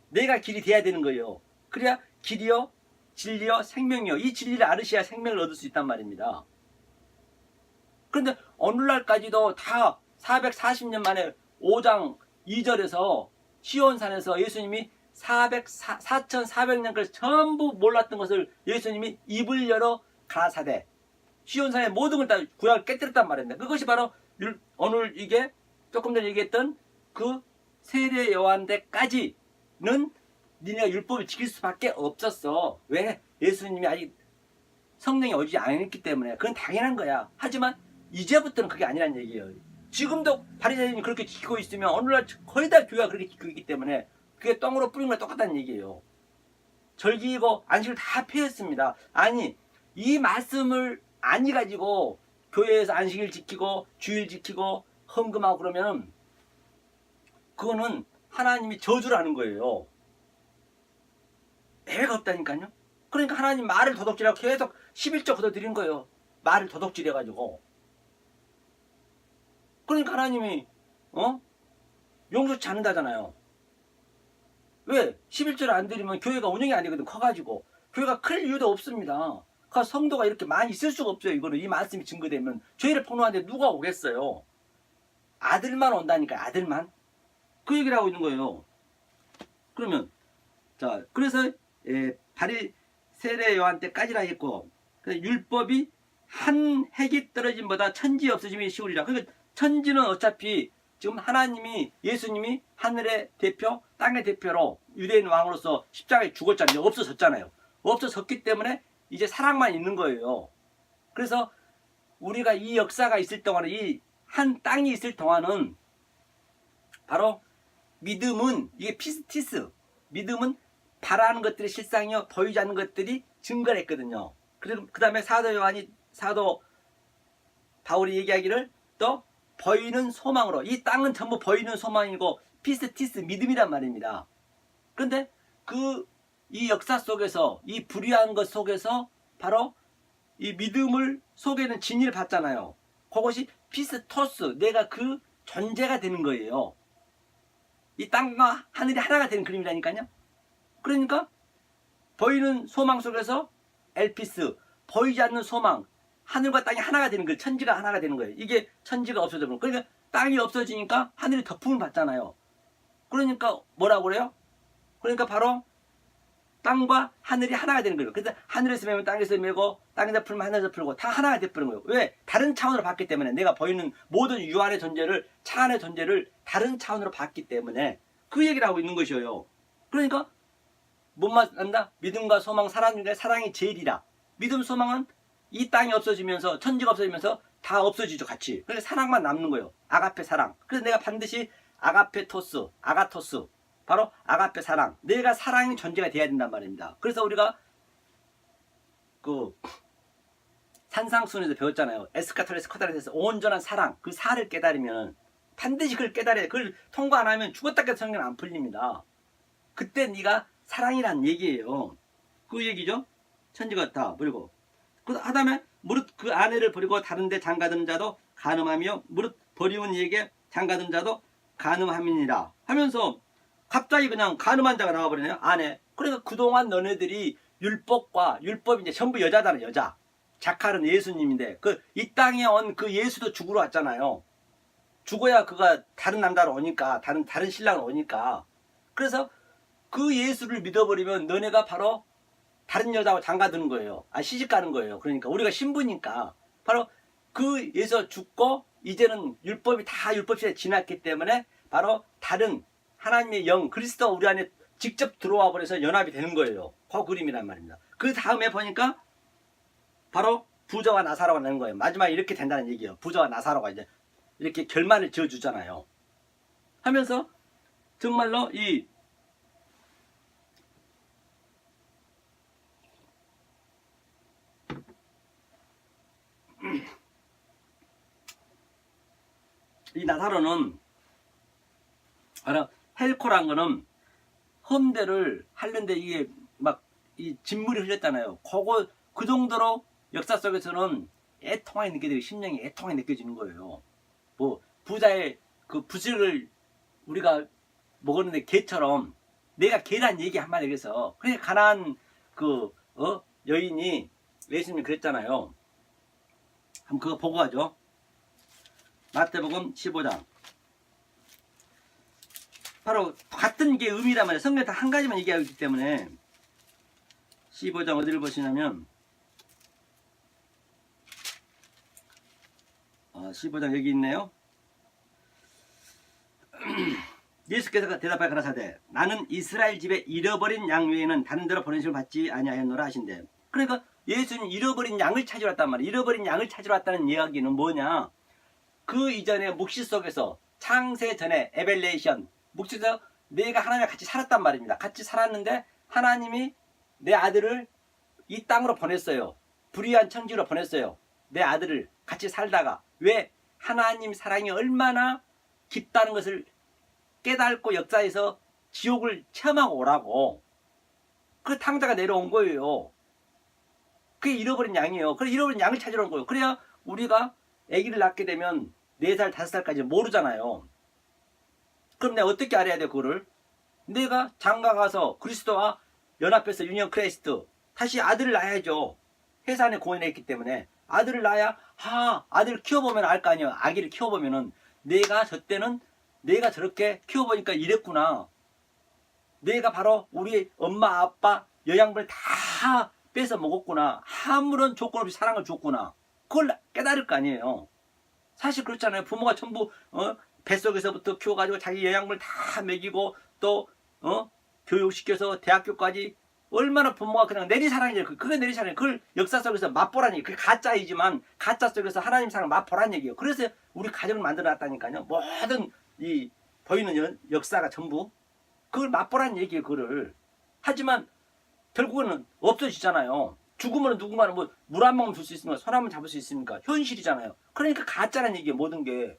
내가 길이 돼야 되는 거예요. 그래야 길이요 진리요 생명이요 이 진리를 알으셔야 생명을 얻을 수 있단 말입니다. 그런데 오늘날까지도 다 440년 만에 5장 2절에서 시온산에서 예수님이 4,400년까지 전부 몰랐던 것을 예수님이 입을 열어 가라사대 시온산의 모든 걸 다 구약을 깨뜨렸단 말입니다. 그것이 바로 오늘 이게 조금 전에 얘기했던 그 세례 요한 때까지는 니네가 율법을 지킬 수밖에 없었어. 왜? 예수님이 아직 성령이 오지 않았기 때문에. 그건 당연한 거야. 하지만 이제부터는 그게 아니란 얘기예요. 지금도 바리새인이 그렇게 지키고 있으면 오늘날 거의 다 교회가 그렇게 지키고 있기 때문에 그게 똥으로 뿌린 거랑 똑같다는 얘기예요. 절기이고 안식을 다 폐했습니다. 아니 이 말씀을 아니 가지고 교회에서 안식일 지키고 주일 지키고 헌금하고 그러면 그거는 하나님이 저주라는 거예요. 애가 없다니까요. 그러니까 하나님 말을 도둑질하고 계속 11조 걷어들인 거예요. 말을 도둑질해가지고. 그러니까 하나님이 용서치 않는다잖아요. 왜? 11조를 안 드리면 교회가 운영이 안 되거든. 커가지고 교회가 클 이유도 없습니다. 그 성도가 이렇게 많이 있을 수가 없어요. 이거는 이 말씀이 증거되면 죄를 폭로하는데 누가 오겠어요? 아들만 온다니까요. 아들만. 그 얘기를 하고 있는 거예요. 그러면 자 그래서 바리새인의 요한 때까지라 했고 율법이 한 핵이 떨어짐보다 천지 없어짐이 쉬우리라. 그러니까 천지는 어차피 지금 하나님이 예수님이 하늘의 대표 땅의 대표로 유대인 왕으로서 십자가에 죽었잖아요. 없어졌잖아요. 없어졌기 때문에 이제 사랑만 있는 거예요. 그래서 우리가 이 역사가 있을 동안은 이 한 땅이 있을 동안은 바로 믿음은 이게 피스티스 믿음은 바라는 것들이 실상이요 보이지 않는 것들이 증거를 했거든요. 그리고 그 다음에 사도 바울이 얘기하기를 또 보이는 소망으로 이 땅은 전부 보이는 소망이고 피스티스 믿음이란 말입니다. 그런데 이 역사 속에서 이 불의한 것 속에서 바로 이 믿음을 속에는 진리를 받잖아요. 그것이 피스토스 내가 그 존재가 되는 거예요. 이 땅과 하늘이 하나가 되는 그림이라니까요. 그러니까 보이는 소망 속에서 엘피스 보이지 않는 소망 하늘과 땅이 하나가 되는 거예요. 천지가 하나가 되는 거예요. 이게 천지가 없어져버리면 그러니까 땅이 없어지니까 하늘이 덮음을 받잖아요. 그러니까 뭐라고 그래요? 그러니까 바로 땅과 하늘이 하나가 되는 거예요. 그래서 하늘에서 매면 땅에서 매고 땅에서 풀면 하늘에서 풀고 다 하나가 돼버린 거예요. 왜? 다른 차원으로 봤기 때문에 내가 보이는 모든 유한의 존재를 차 안의 존재를 다른 차원으로 봤기 때문에 그 얘기를 하고 있는 것이에요. 그러니까 뭔 말한다? 믿음과 소망 사랑 중에 사랑이 제일이라. 믿음 소망은 이 땅이 없어지면서 천지가 없어지면서 다 없어지죠 같이. 그래서 사랑만 남는 거예요. 아가페 사랑. 그래서 내가 반드시 아가페토스 아가토스 바로 아가페 사랑. 내가 사랑의 존재가 돼야 된단 말입니다. 그래서 우리가 그 산상순에서 배웠잖아요. 에스카토레스 코다레스 온전한 사랑. 그 사를 깨달으면 반드시 그걸 깨달아야 돼. 그걸 통과 안 하면 죽었다 깨도 성경 안 풀립니다. 그때 네가 사랑이란 얘기예요. 그 얘기죠. 천지가 다 버리고 그 하다음에 무릇 그 아내를 버리고 다른 데 장가드는 자도 간음하며 무릇 버리운 이에게 장가드는 자도 간음함이니라 하면서 갑자기 그냥 간음한 자가 나와버리네요. 아내. 그러니까 그동안 너네들이 율법이 이제 전부 여자잖아요. 여자. 자칼은 예수님인데 이 땅에 온 그 예수도 죽으러 왔잖아요. 죽어야 그가 다른 남자로 오니까 다른 신랑으로 오니까. 그래서 그 예수를 믿어버리면 너네가 바로 다른 여자와 장가드는 거예요. 시집 가는 거예요. 그러니까 우리가 신부니까 바로 그 예수 죽고 이제는 율법이 다 율법 시대에 지났기 때문에 바로 다른 하나님의 영 그리스도가 우리 안에 직접 들어와 버려서 연합이 되는 거예요. 그 그림이란 말입니다. 그 다음에 보니까 바로 부자와 나사로가 나는 거예요. 마지막에 이렇게 된다는 얘기예요. 부자와 나사로가 이제 이렇게 결말을 지어주잖아요. 하면서 정말로 이 나사로는 바로 헬코란 거는 험대를 하는데 이게 막 이 진물이 흘렸잖아요. 그 정도로 역사 속에서는 애통하게 느껴지고 심령이 애통하게 느껴지는 거예요. 뭐 부자의 그 부식을 우리가 먹었는데 개처럼 내가 개란 얘기 한마디 해서 그냥 가난한 여인이 예수님이 그랬잖아요. 한번 그거 보고 가죠. 마태복음 15장. 바로 같은 게 의미란 말이에요. 성경에 다 한 가지만 얘기하고 있기 때문에 15장 어디를 보시냐면 15장 여기 있네요. 예수께서 대답하여 가라사대 나는 이스라엘 집에 잃어버린 양 외에는 다른 데로 보내심을 받지 아니하였노라 하신대. 그러니까 예수는 잃어버린 양을 찾으러 왔단 말이에요. 잃어버린 양을 찾으러 왔다는 이야기는 뭐냐? 그 이전에 묵시 속에서 창세 전에 에벨레이션 묵시에서 내가 하나님과 같이 살았단 말입니다. 같이 살았는데 하나님이 내 아들을 이 땅으로 보냈어요. 불의한 천지로 보냈어요. 내 아들을 같이 살다가 왜 하나님 사랑이 얼마나 깊다는 것을 깨닫고 역사에서 지옥을 체험하고 오라고 그 탕자가 내려온 거예요. 그게 잃어버린 양이에요. 그래 잃어버린 양을 찾으러 온 거예요. 그래야 우리가 아기를 낳게 되면 4살, 5살까지 모르잖아요. 그럼 내가 어떻게 알아야 돼, 그거를? 내가 장가 가서 그리스도와 연합해서 유니언 크라이스트 다시 아들을 낳아야죠. 회사 안에 공연했기 때문에 아들을 낳아야 아들을 키워보면 알 거 아니에요. 아기를 키워보면은 내가 저 때는 내가 저렇게 키워보니까 이랬구나. 내가 바로 우리 엄마 아빠 영양분을 다 뺏어 먹었구나. 아무런 조건 없이 사랑을 줬구나. 그걸 깨달을 거 아니에요. 사실 그렇잖아요. 부모가 전부 뱃속에서부터 키워가지고 자기 영양분을 다 먹이고 또 교육시켜서 대학교까지 얼마나 부모가 그냥 내리사랑이에요. 그게 내리사랑이에요. 그걸 역사 속에서 맛보라니. 그게 가짜이지만 가짜 속에서 하나님 사랑 맛보란 얘기예요. 그래서 우리 가정을 만들어놨다니까요. 모든 이 보이는 역사가 전부 그걸 맛보란 얘기예요. 그거를. 하지만 결국은 없어지잖아요. 죽으면 누군가는 뭐 물 한 모금 줄 수 있습니까? 손 한 번 잡을 수 있습니까? 현실이잖아요. 그러니까 가짜란 얘기예요. 모든 게.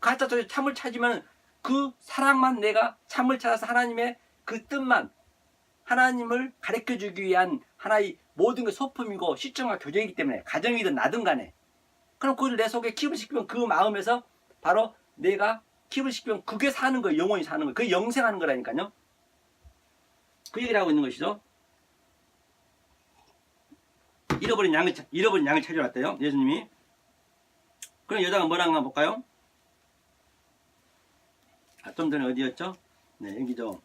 가짜 속에 참을 찾으면 그 사랑만 내가 참을 찾아서 하나님의 그 뜻만 하나님을 가르쳐주기 위한 하나의 모든 게 소품이고 시청과 교제이기 때문에 가정이든 나든 간에 그럼 그걸 내 속에 킵을 시키면 그 마음에서 바로 내가 킵을 시키면 그게 사는 거예요. 영원히 사는 거예요. 그게 영생하는 거라니까요. 그 얘기를 하고 있는 것이죠. 잃어버린 양을 찾으러 왔대요. 예수님이. 그럼 여자가 뭐라고 한번 볼까요? 좀 전에 어디였죠? 네, 여기죠.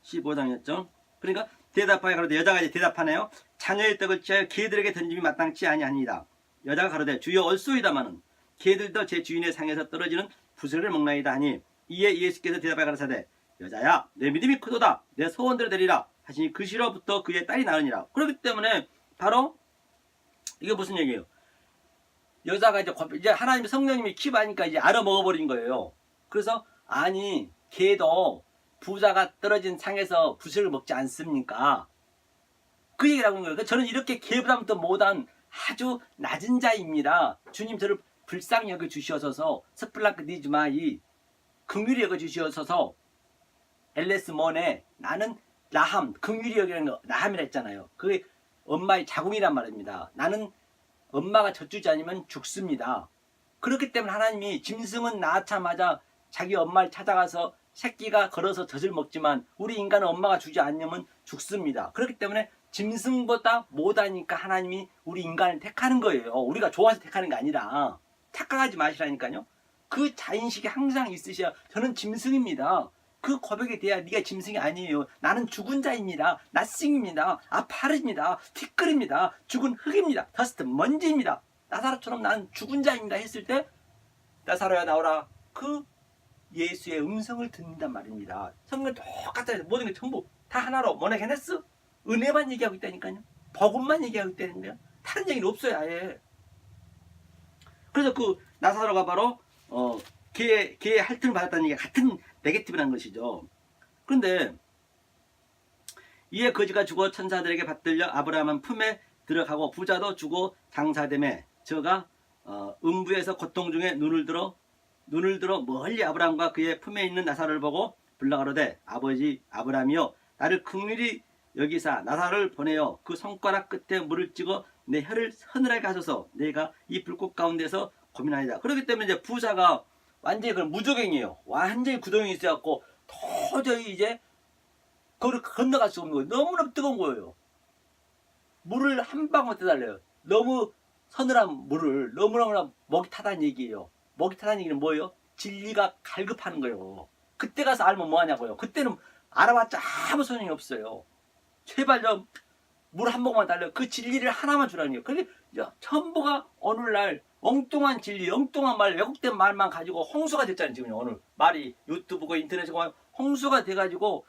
15장이었죠. 그러니까 대답하여 가로되 여자가 이제 대답하네요. 자녀의 떡을 취하여 개들에게 던짐이 마땅치 아니하니이다. 여자가 가로되 주여 얼쏘이다마는 개들도 제 주인의 상에서 떨어지는 부스를 먹나이다 하니 이에 예수께서 대답하여 가라사대 여자야 내 믿음이 크도다 내 소원대로 되리라 하시니 그 시로부터 그의 딸이 나으니라. 그렇기 때문에 바로 이게 무슨 얘기예요? 여자가 이제 하나님의 성령님이 킵하니까 이제 알아먹어버린 거예요. 그래서 아니 개도 부자가 떨어진 상에서 부스를 먹지 않습니까? 그 얘기를 하고 있는 거예요. 저는 이렇게 개보다부터 못한 아주 낮은 자입니다. 주님 저를 불쌍히 여겨주시옵소서. 스플랑크 니즈마이 긍휼히 여겨주시옵소서. 엘레스 먼에 나는 라함 긍휼히 여기는 거 라함이라 했잖아요. 그게 엄마의 자궁이란 말입니다. 나는 엄마가 젖주지 않으면 죽습니다. 그렇기 때문에 하나님이 짐승은 낳자마자 자기 엄마를 찾아가서 새끼가 걸어서 젖을 먹지만 우리 인간은 엄마가 주지 않으면 죽습니다. 그렇기 때문에 짐승보다 못하니까 하나님이 우리 인간을 택하는 거예요. 우리가 좋아서 택하는 게 아니라 착각하지 마시라니까요. 그 자인식이 항상 있으셔야 저는 짐승입니다. 그 고백에 대해 네가 짐승이 아니에요. 나는 죽은 자입니다. 낫싱입니다. 아파르입니다. 티끌입니다. 죽은 흙입니다. 더스트 먼지입니다. 나사로처럼 나는 죽은 자입니다 했을 때 나사로야 나오라 그 예수의 음성을 듣는단 말입니다. 성경 똑같아요. 모든 게 전부 다 하나로 모네게네스 은혜만 얘기하고 있다니까요. 복음만 얘기하고 있다니까요. 다른 얘기는 없어요. 아예. 그래서 그 나사로가 바로 개의 할증을 받았다는 얘기가 같은 네게티브라는 것이죠. 그런데 이에 거지가 죽어 천사들에게 받들려 아브라함은 품에 들어가고 부자도 죽어 장사됨에 저가 음부에서 고통 중에 눈을 들어 멀리 아브라함과 그의 품에 있는 나사로를 보고 불러가로되 아버지 아브라함이여 나를 긍휼히 여기사 나사로를 보내어 그 손가락 끝에 물을 찍어 내 혀를 서늘하게 하소서 내가 이 불꽃 가운데서 고민하이다. 그렇기 때문에 이제 부자가 완전히 그런 무적행이에요. 완전히 구덩이 있어갖고 도저히 이제 그걸 건너갈 수 없는 거예요. 너무나 뜨거운 거예요. 물을 한 방울 떠달래요. 너무 서늘한 물을 너무너무나 목이 타다는 얘기예요. 목이 타다는 얘기는 뭐예요? 진리가 갈급하는 거예요. 그때 가서 알면 뭐하냐고요. 그때는 알아봤자 아무 소용이 없어요. 제발 좀 물 한 모금만 달래요. 그 진리를 하나만 주라는 거예요. 그게 전부가 오늘날 엉뚱한 진리, 엉뚱한 말, 왜곡된 말만 가지고 홍수가 됐잖아요. 지금 오늘 말이 유튜브고 인터넷에 보면 홍수가 돼가지고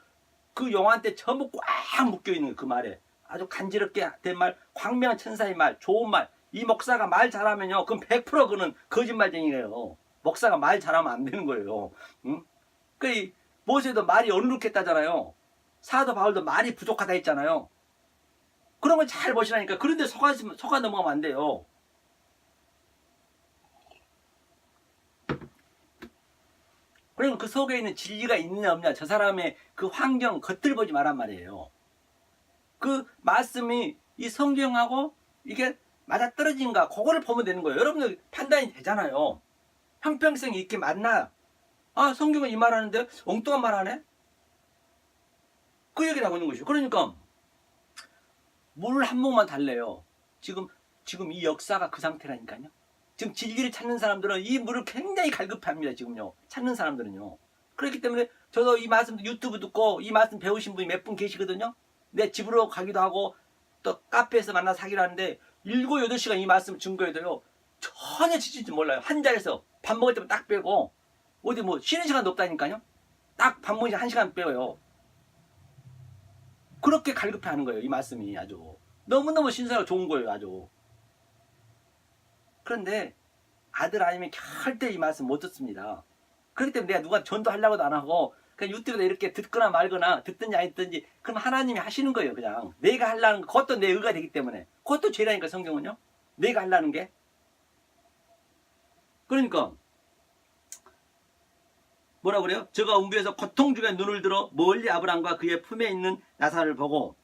그 용한테 전부 꽉 묶여있는 그 말에 아주 간지럽게 된 말, 광명한 천사의 말, 좋은 말. 이 목사가 말 잘하면요 그럼 100% 그는 거짓말쟁이에요. 목사가 말 잘하면 안 되는 거예요. 응? 그 모세도 말이 어눌했다잖아요. 사도 바울도 말이 부족하다 했잖아요. 그런 걸 잘 보시라니까. 그런데 속아 넘어가면 안 돼요. 그러면 그 속에 있는 진리가 있느냐 없느냐 저 사람의 그 환경 겉을 보지 말란 말이에요. 그 말씀이 이 성경하고 이게 맞아떨어진가 그거를 보면 되는 거예요. 여러분들 판단이 되잖아요. 형평성이 있게 맞나? 아, 성경은 이 말하는데 엉뚱한 말 하네? 그 얘기를 하고 있는 것이죠. 그러니까 물 한 모금만 달래요. 지금 이 역사가 그 상태라니까요. 지금 진리를 찾는 사람들은 이 물을 굉장히 갈급합니다. 지금요. 찾는 사람들은요. 그렇기 때문에 저도 이 말씀 유튜브 듣고 이 말씀 배우신 분이 몇 분 계시거든요. 내 집으로 가기도 하고 또 카페에서 만나서 하기로 하는데 7, 8시간 이 말씀 증거해도요. 전혀 지치지 몰라요. 한 자리에서 밥 먹을 때만 딱 빼고 어디 뭐 쉬는 시간도 없다니까요. 딱 밥 먹을 때 1시간 빼요. 그렇게 갈급해하는 거예요. 이 말씀이 아주 너무너무 신선하고 좋은 거예요. 아주. 그런데 아들 아니면 절대 이 말씀 못 듣습니다. 그렇기 때문에 내가 누가 전도하려고도 안 하고 그냥 유튜브에 이렇게 듣거나 말거나 듣든지 안 듣든지 그럼 하나님이 하시는 거예요. 그냥 내가 하려는 거 그것도 내 의가 되기 때문에 그것도 죄라니까 성경은요. 내가 하려는 게 그러니까 뭐라 그래요? 저가 음부에서 고통 중에 눈을 들어 멀리 아브람과 그의 품에 있는 나사를 보고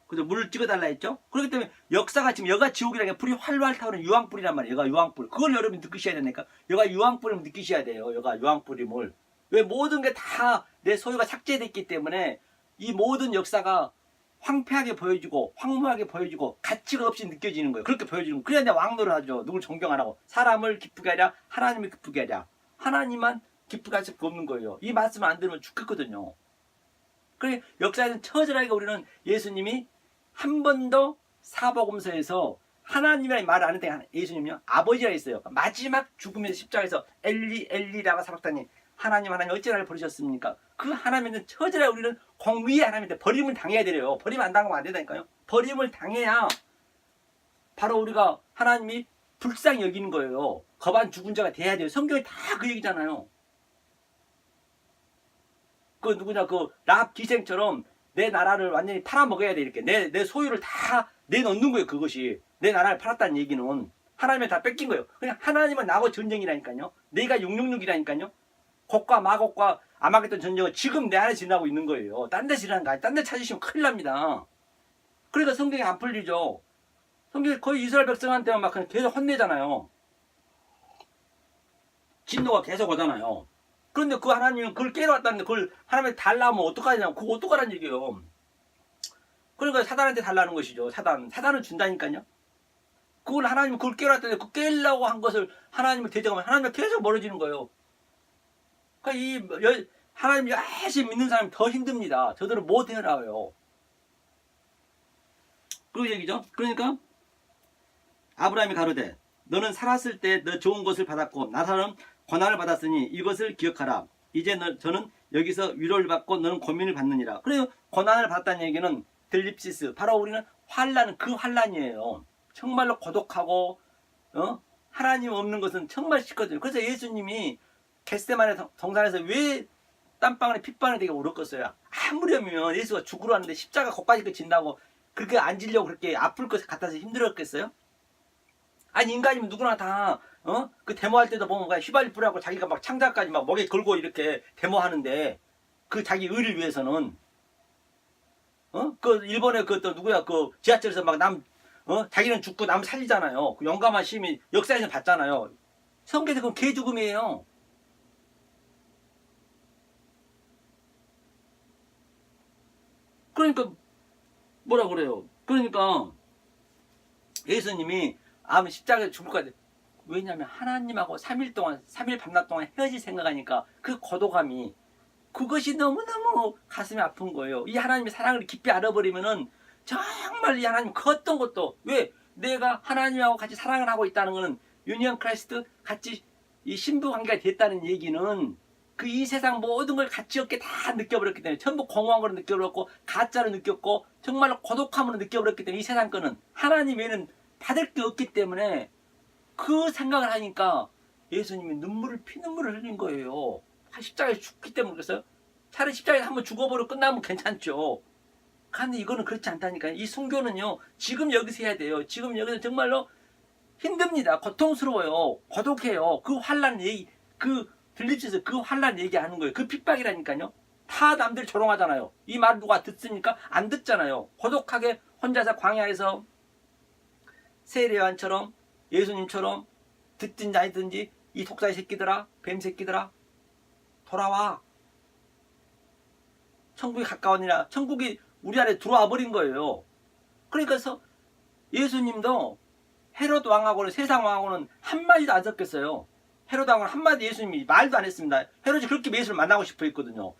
그래서 물을 찍어달라 했죠? 그렇기 때문에 역사가 지금 여가 지옥이라는 게 불이 활활 타오르는 유황불이란 말이에요. 여가 유황불. 그걸 여러분이 느끼셔야 되니까 여가 유황불을 느끼셔야 돼요. 여가 유황불임을. 왜 모든 게 다 내 소유가 삭제됐기 때문에 이 모든 역사가 황폐하게 보여지고 황무하게 보여지고 가치가 없이 느껴지는 거예요. 그렇게 보여지는 거예요. 그래야 내가 왕노를 하죠. 누굴 존경 안 하고. 사람을 기쁘게 하랴 하나님을 기쁘게 하랴. 하나님만 기쁘게 할 수 없는 거예요. 이 말씀을 안 들으면 죽겠거든요. 그래 역사에는 처절하게 우리는 예수님이 한 번도 사복음서에서 하나님이라는 말을 안 했더니 예수님이요 아버지라 했어요. 마지막 죽음에서 십자가에서 엘리 엘리라가 사박다니 하나님 어찌 나를 버리셨습니까? 그 하나님은 처절하게 우리는 공위의 하나님인데 버림을 당해야 돼요. 버림 안 당하면 안 된다니까요. 버림을 당해야 바로 우리가 하나님이 불쌍히 여기는 거예요. 거반 죽은 자가 돼야 돼요. 성경이 다 그 얘기잖아요. 그 누구냐 그 라합 기생처럼 내 나라를 완전히 팔아먹어야 돼. 이렇게 내 소유를 다 내놓는 거예요. 그것이 내 나라를 팔았다는 얘기는 하나님은 다 뺏긴 거예요. 그냥 하나님은 나하고 전쟁이라니까요. 내가 666이라니까요. 곡과 마곡과 아마겟돈 전쟁은 지금 내 안에 지나고 있는 거예요. 딴 데 지나는 거 아니에요. 딴 데 찾으시면 큰일 납니다. 그러니까 성경이 안 풀리죠. 성경이 거의 이스라엘 백성한테만 막 그냥 계속 혼내잖아요. 진노가 계속 오잖아요. 그런데 그 하나님은 그걸 깨러왔다는데 그걸 하나님한테 달라면 어떡하냐고. 그거 어떡하라는 얘기예요. 그러니까 사단한테 달라는 것이죠. 사단은 준다니까요. 그걸 하나님은 그걸 깨러왔다는데 그 깨려고 한 것을 하나님을 대적하면 하나님과 계속 멀어지는 거예요. 그러니까 하나님 열심히 믿는 사람이 더 힘듭니다. 저들은 못 해나와요. 그 얘기죠. 그러니까 아브라함이 가로되 너는 살았을 때 너 좋은 것을 받았고 나사로는 고난을 받았으니 이것을 기억하라. 이제 저는 여기서 위로를 받고 너는 고민을 받느니라. 그래요. 고난을 받았다는 얘기는 들립시스. 바로 우리는 환난 그 환난이에요. 정말로 고독하고 하나님 없는 것은 정말 싫거든요. 그래서 예수님이 겟세마네 동산에서 왜 땀방울에 핏방울이 되게 울었겠어요. 아무려면 예수가 죽으러 왔는데 십자가 거기까지 진다고 그렇게 앉으려고 그렇게 아플 것 같아서 힘들었겠어요? 아니 인간이면 누구나 다 그 데모할 때도 보면 휘발유 뿌려갖고 자기가 막 창자까지 막 목에 걸고 이렇게 데모하는데 그 자기 의를 위해서는 그 일본의 그 또 누구야 그 지하철에서 막 자기는 죽고 남 살리잖아요. 그 용감한 시민 역사에서 봤잖아요. 성경에서 그건 개 죽음이에요. 그러니까 뭐라 그래요. 그러니까 예수님이 아무 십자가에 죽을 것 같아. 왜냐하면 하나님하고 3일 동안 3일 밤낮 동안 헤어질 생각하니까 그 고독함이 그것이 너무너무 가슴이 아픈 거예요. 이 하나님의 사랑을 깊이 알아버리면은 정말 이 하나님 그 어떤 것도 왜 내가 하나님하고 같이 사랑을 하고 있다는 것은 유니언 크라이스트 같이 이 신부 관계가 됐다는 얘기는 그 이 세상 모든 걸 가치 없게 다 느껴버렸기 때문에 전부 공허한 걸 느껴버렸고 가짜로 느꼈고 정말로 고독함으로 느껴버렸기 때문에 이 세상 거는 하나님 외에는 받을 게 없기 때문에 그 생각을 하니까 예수님이 피눈물을 흘린 거예요. 십자가에 죽기 때문에 그랬어요. 차라리 십자가에 한번 죽어버려 끝나면 괜찮죠. 그런데 이거는 그렇지 않다니까요. 이 순교는요. 지금 여기서 해야 돼요. 지금 여기서 정말로 힘듭니다. 고통스러워요. 고독해요. 그 환난 얘기 들립시에서 그 환난 얘기하는 거예요. 그 핍박이라니까요. 다 남들 조롱하잖아요. 이 말 누가 듣습니까? 안 듣잖아요. 고독하게 혼자서 광야에서 세례요한처럼 예수님처럼 듣든지 안 듣든지 이 독사의 새끼들아, 뱀 새끼들아, 돌아와. 천국이 가까우니라. 천국이 우리 안에 들어와 버린 거예요. 그러니까 예수님도 헤롯 왕하고는 세상 왕하고는 한마디도 안 섞였어요. 헤롯 왕은 한마디 예수님이 말도 안 했습니다. 헤롯이 그렇게 예수를 만나고 싶어 했거든요.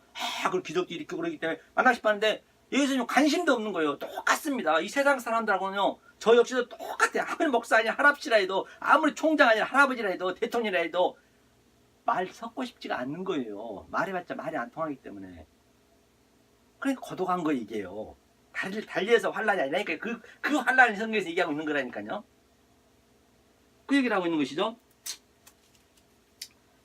그 기적도 일으키고 그러기 때문에 만나고 싶어 하는데 예수님 관심도 없는 거예요. 똑같습니다. 이 세상 사람들하고는요. 저 역시도 똑같아요. 아무리 목사 아니라 할아버지라 해도, 아무리 총장 아니라 할아버지라 해도, 대통령이라 해도 말 섞고 싶지가 않는 거예요. 말해봤자 말이 안 통하기 때문에. 그러니까 고독한 거 이게요. 달리해서 환란이 아니라니까. 그 환란을 성경에서 얘기하고 있는 거라니까요. 그 얘기를 하고 있는 것이죠.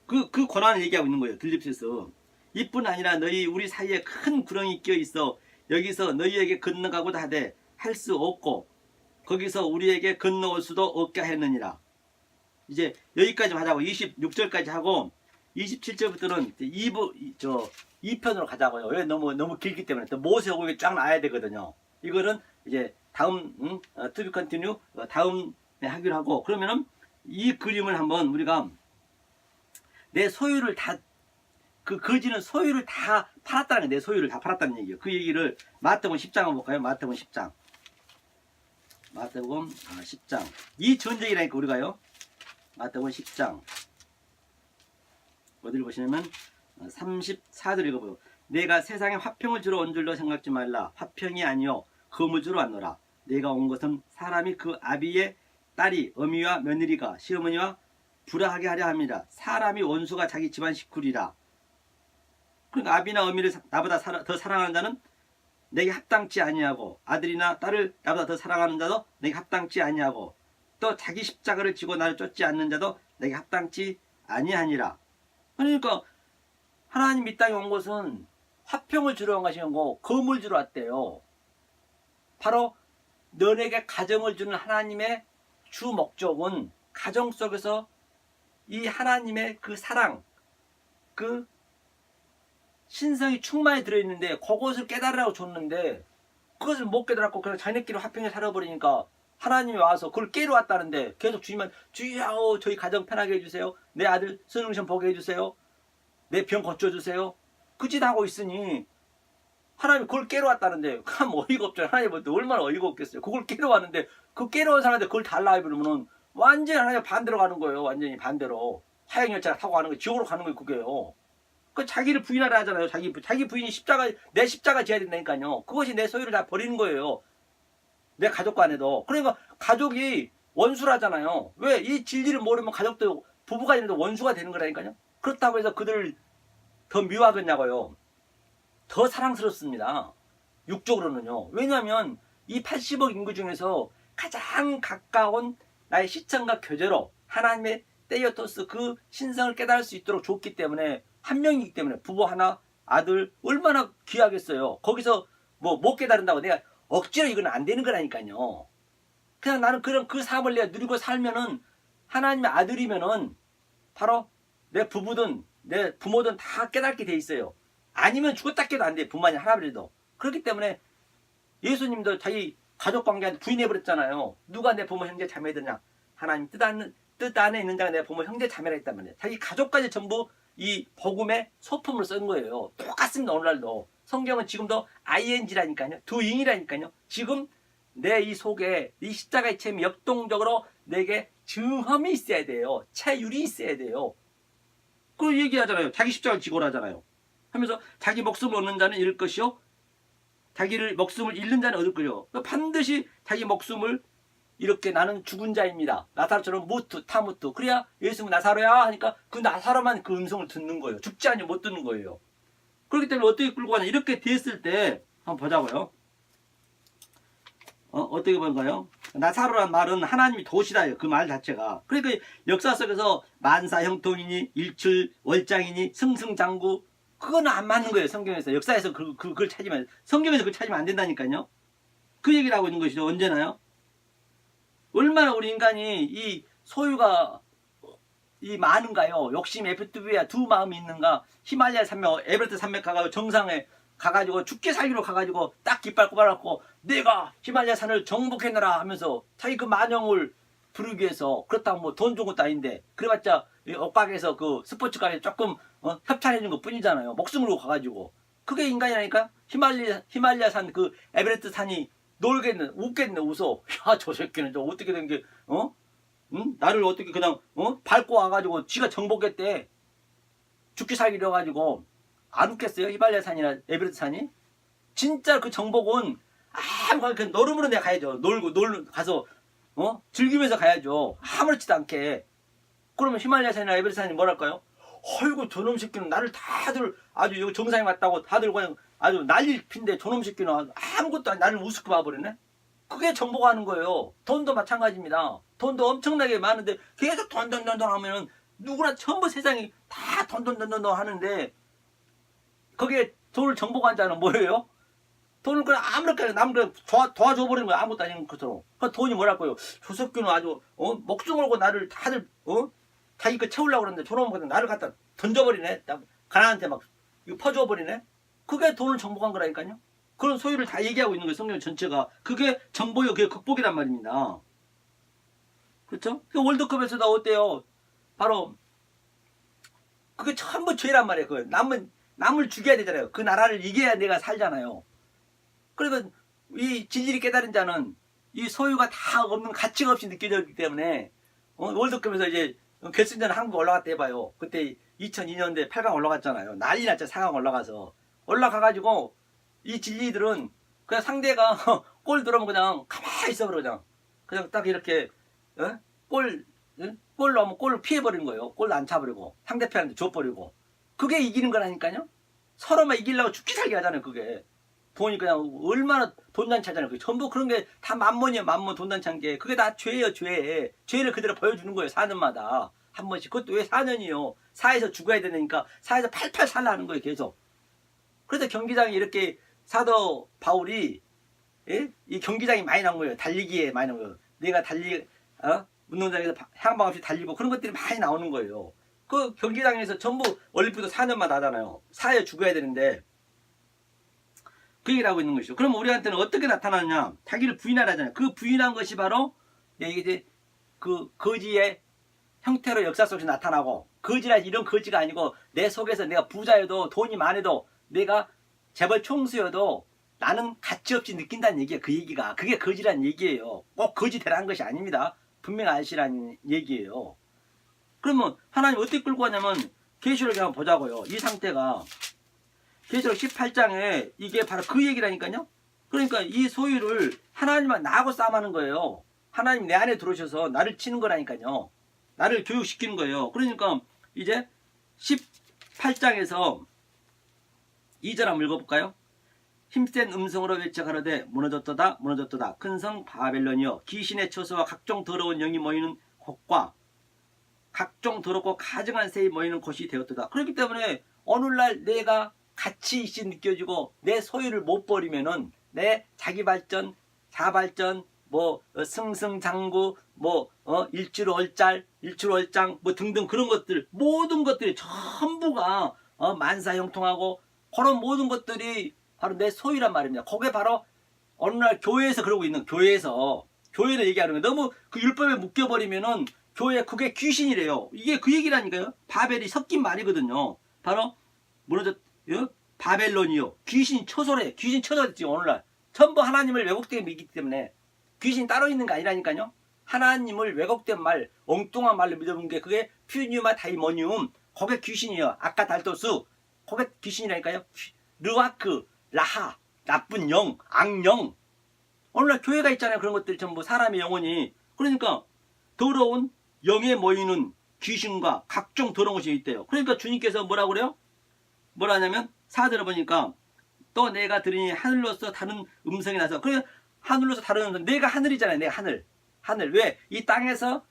그 고난을 얘기하고 있는 거예요. 들립스에서. 이뿐 아니라 너희 우리 사이에 큰 구렁이 끼어 있어 여기서 너희에게 건너가고자 하되 할 수 없고 거기서 우리에게 건너올 수도 없게 했느니라. 이제 여기까지 하자고. 26절까지 하고 27절부터는 2편으로 가자고요. 왜 너무 길기 때문에 또 모세오국이 쫙 나와야 되거든요. 이거는 이제 다음 to be continue 다음에 하기로 하고, 그러면은 이 그림을 한번 우리가 내 소유를 다, 그 거지는 소유를 다 팔았다는 게, 내 소유를 다 팔았다는 얘기예요. 그 얘기를 마태복음 10장 한번 볼까요? 마태복음 10장. 마태복음 10장. 이 전쟁이라니까 우리가요. 마태복음 10장. 어디를 보시냐면 34절 읽어보요. 내가 세상에 화평을 주러 온 줄로 생각지 말라. 화평이 아니요 검을 주러 왔노라. 내가 온 것은 사람이 그 아비의 딸이 어미와 며느리가 시어머니와 불화하게 하려 합니다. 사람이 원수가 자기 집안 식구리라. 그러니까 아비나 어미를 나보다 더 사랑하는 자는 내게 합당치 아니하고, 아들이나 딸을 나보다 더 사랑하는 자도 내게 합당치 아니하고, 또 자기 십자가를 지고 나를 쫓지 않는 자도 내게 합당치 아니하니라. 그러니까 하나님 이 땅에 온 것은 화평을 주러 온 것이 아니고 검을 주러 왔대요. 바로 너에게 가정을 주는 하나님의 주 목적은 가정 속에서 이 하나님의 그 사랑, 그 신성이 충만히 들어있는데 그것을 깨달으라고 줬는데 그것을 못 깨달았고 그냥 자기네끼리 화평에 살아버리니까 하나님이 와서 그걸 깨러 왔다는데 계속 주님은 주여 저희 가정 편하게 해주세요. 내 아들 수능시험 보게 해주세요. 내 병 고쳐주세요. 그 짓 하고 있으니 하나님이 그걸 깨러 왔다는데 참 어이가 없죠. 하나님한테 얼마나 어이가 없겠어요. 그걸 깨러 왔는데 그 깨러 온 사람한테 그걸 달라 해버리면은 완전히 하나님 반대로 가는 거예요. 완전히 반대로. 하행열차 타고 가는 거예요. 지옥으로 가는 거예요. 그게요. 그 자기를 부인하라 하잖아요. 자기 부인이 내 십자가 지어야 된다니까요. 그것이 내 소유를 다 버리는 거예요. 내 가족 간에도. 그러니까 가족이 원수라잖아요. 왜? 이 진리를 모르면 가족도 부부가 있는데 원수가 되는 거라니까요. 그렇다고 해서 그들을 더 미워하겠냐고요. 더 사랑스럽습니다. 육적으로는요. 왜냐하면 이 80억 인구 중에서 가장 가까운 나의 시청과 교제로 하나님의 테이오토스 그 신성을 깨달을 수 있도록 줬기 때문에, 한 명이기 때문에 부부 하나 아들 얼마나 귀하겠어요. 거기서 뭐 못 깨달은다고 내가 억지로 이건 안 되는 거라니까요. 그냥 나는 그런 그 삶을 내가 누리고 살면은 하나님의 아들이면은 바로 내 부부든 내 부모든 다 깨닫게 돼 있어요. 아니면 죽었다 깨도 안 돼. 부모님 할아버지도. 그렇기 때문에 예수님도 자기 가족관계한테 부인해버렸잖아요. 누가 내 부모 형제 자매들이냐. 하나님 뜻 안에 있는 자가 내 부모 형제 자매라 했단 말이에요. 자기 가족까지 전부 이 복음의 소품을 쓴 거예요. 똑같습니다. 오늘날도. 성경은 지금도 ing라니까요. doing이라니까요. 지금 내 이 속에 이 십자가의 체험이 역동적으로 내게 증험이 있어야 돼요. 체율이 있어야 돼요. 그 얘기하잖아요. 자기 십자가를 지고라 하잖아요. 하면서 자기 목숨을 얻는 자는 잃을 것이요 자기를 목숨을 잃는 자는 얻을 거요. 반드시 자기 목숨을 이렇게 나는 죽은 자입니다. 나사로처럼 무트 타무트. 그래야 예수는 나사로야 하니까 그 나사로만 그 음성을 듣는 거예요. 죽지 않으면 못 듣는 거예요. 그렇기 때문에 어떻게 끌고 가냐. 이렇게 됐을 때 한번 보자고요. 어떻게 볼까요? 나사로란 말은 하나님이 도시다. 그 말 자체가. 그러니까 역사 속에서 만사 형통이니 일출 월장이니 승승장구 그거는 안 맞는 거예요. 성경에서. 역사에서 그걸 찾으면, 성경에서 그걸 찾으면 안 된다니까요. 그 얘기를 하고 있는 것이죠. 언제나요? 얼마나 우리 인간이 이 소유가 이 많은가요? 욕심, 에피투비아 두 마음이 있는가? 히말라야 산맥, 에베레스트 산맥 가가지고 정상에 가가지고 죽기 살기로 가가지고 딱 깃발 꼽아놓고 내가 히말라야 산을 정복해내라 하면서 자기 그 만영을 부르기 위해서 그렇다고 뭐 돈 준 것도 아닌데 그래봤자 옷가게에서 그 스포츠 가게 조금 협찬해준 것 뿐이잖아요. 목숨을 걸고 가가지고 그게 인간이라니까. 히말라야 산 그 에베레스트 산이 놀겠네 웃겠네 웃어. 야 저 새끼는 저 어떻게 된 게 응? 나를 어떻게 그냥 밟고 와가지고 지가 정복했대. 죽기 살기로 해가지고 안 웃겠어요? 히말라야 산이나 에베레스트 산이? 진짜 그 정복은 아무거나 그 노름으로 내가 가야죠. 가서 즐기면서 가야죠. 아무렇지도 않게. 그러면 히말라야 산이나 에베레스트 산이 뭐랄까요? 어이구 저놈 새끼는 나를 다들 아주 여기 정상에 왔다고 다들 그냥 아주 난리를 핀데 저놈 새끼는 아무것도 아니 나를 우습게 봐버리네? 그게 정복하는 거예요. 돈도 마찬가지입니다. 돈도 엄청나게 많은데 계속 돈 하면은 누구나 전부 세상이 다 돈 하는데 거기에 돈을 정복한 자는 뭐예요? 돈을 그냥 아무렇게나 남을 도와줘버리는 거야. 아무것도 아닌 것처럼. 그 돈이 뭐랄까요? 저 새끼는 아주 목숨 걸고 나를 다들 자기 거 채우려고 그러는데 저놈은 그냥 나를 갖다 던져버리네. 가나한테 막 이거 퍼줘버리네. 그게 돈을 정복한 거라니까요. 그런 소유를 다 얘기하고 있는 거예요. 성경 전체가. 그게 정복이요. 그게 극복이란 말입니다. 그렇죠? 그 월드컵에서도 어때요? 바로 그게 전부 죄란 말이에요. 그 남을 죽여야 되잖아요. 그 나라를 이겨야 내가 살잖아요. 그러면 이 진리를 깨달은 자는 이 소유가 다 없는 가치가 없이 느껴졌기 때문에 월드컵에서 이제 결승전 한국 올라갔다 해봐요. 그때 2002년도에 8강 올라갔잖아요. 난리 났죠. 4강 올라가서. 올라가가지고 이 진리들은 그냥 상대가 골 들어오면 그냥 가만히 있어 그냥 딱 이렇게 골 넣으면 골을 피해버리는 거예요. 골 안 차버리고 상대편한테 줘버리고. 그게 이기는 거라니까요. 서로만 이기려고 죽기 살기 하잖아요. 그게 돈이 그냥 얼마나 돈단치 하잖아요. 그게 전부 그런 게 다 만몬이에요. 만몬 돈단치 한 게. 그게 다 죄예요. 죄를 그대로 보여주는 거예요. 4년마다 한 번씩. 그것도 왜 4년이요? 사에서 죽어야 되니까 사에서 팔팔 살라는 거예요. 계속. 그래서 경기장이 이렇게 사도 바울이 이 경기장이 많이 나온 거예요. 달리기에 많이 나온 거예요. 내가 운동장에서 향방 없이 달리고 그런 것들이 많이 나오는 거예요. 그 경기장에서 전부 올림픽도 4년마다 하잖아요. 사에 죽어야 되는데 그 얘기를 하고 있는 것이죠. 그럼 우리한테는 어떻게 나타나느냐? 자기를 부인하라잖아요. 그 부인한 것이 바로 이게 이제 그 거지의 형태로 역사 속에서 나타나고 거지라 이런 거지가 아니고 내 속에서 내가 부자여도 돈이 많아도 내가 재벌 총수여도 나는 가치 없이 느낀다는 얘기예요. 그 얘기가. 그게 거지란 얘기예요. 꼭 거지 되라는 것이 아닙니다. 분명히 아시라는 얘기예요. 그러면 하나님 어떻게 끌고 가냐면 계시록에 한번 보자고요. 이 상태가 계시록 18장에 이게 바로 그 얘기라니까요. 그러니까 이 소유를 하나님만 나하고 싸움하는 거예요. 하나님 내 안에 들어오셔서 나를 치는 거라니까요. 나를 교육시키는 거예요. 그러니까 이제 18장에서 2절 한번 읽어볼까요? 힘센 음성으로 외쳐 가로되 무너졌도다 무너졌도다 큰 성 바벨론이여 귀신의 처소와 각종 더러운 영이 모이는 곳과 각종 더럽고 가증한 새이 모이는 곳이 되었도다. 그렇기 때문에 오늘날 내가 가치 있이 느껴지고 내 소유를 못 버리면은 내 자기 발전, 자발전, 뭐 승승장구, 뭐 일주월장 뭐 등등 그런 것들 모든 것들이 전부가 만사형통하고 그런 모든 것들이 바로 내 소유란 말입니다. 그게 바로 어느 날 교회에서 그러고 있는 교회를 얘기하는 거예요. 너무 그 율법에 묶여버리면은 교회 그게 귀신이래요. 이게 그 얘기라니까요. 바벨이 섞인 말이거든요. 바로 바벨론이요. 귀신 처소래. 귀신 처소랬지 오늘날. 전부 하나님을 왜곡되게 믿기 때문에 귀신 따로 있는 게 아니라니까요. 하나님을 왜곡된 말, 엉뚱한 말로 믿어본 게 그게 퓨니우마 다이모니움. 그게 귀신이에요. 아까 달토스. 그게 귀신이라니까요. 르와크, 라하, 나쁜 영, 악령. 오늘날 교회가 있잖아요. 그런 것들이 전부 사람의 영혼이. 그러니까 더러운 영에 모이는 귀신과 각종 더러운 것이 있대요. 그러니까 주님께서 뭐라고 그래요? 뭐라 하냐면 4절에 보니까 또 내가 들으니 하늘로서 다른 음성이 나서 그래 하늘로서 다른 음성 내가 하늘이잖아요. 내가 하늘 왜? 이 땅에서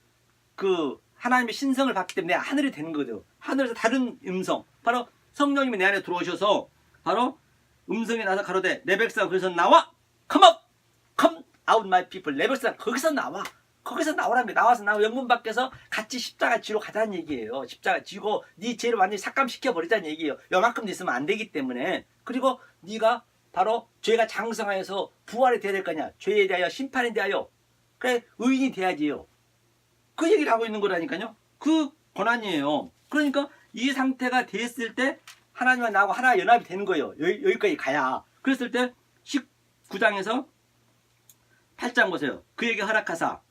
그 하나님의 신성을 받기 때문에 내가 하늘이 되는 거죠. 하늘에서 다른 음성 바로 성령님이 내 안에 들어오셔서 바로 음성이 나서 가로되 내 백성 거기서 나와 come up come out my people 내 백성 거기서 나와 거기서 나오라는 게 나와서 영문 밖에서 같이 십자가 지로 가자는 얘기예요. 십자가 지고 네 죄를 완전히 삭감시켜 버리자는 얘기예요. 요만큼 있으면 안 되기 때문에 그리고 네가 바로 죄가 장성하여서 부활이 돼야 될 거냐. 죄에 대하여 심판에 대하여 그래 의인이 돼야지요. 그 얘기를 하고 있는 거라니까요. 그 고난이에요. 그러니까 이 상태가 됐을 때 하나님과 나하고 하나 연합이 되는 거예요. 여기까지 가야. 그랬을 때 19장에서 8장 보세요. 그에게 허락하사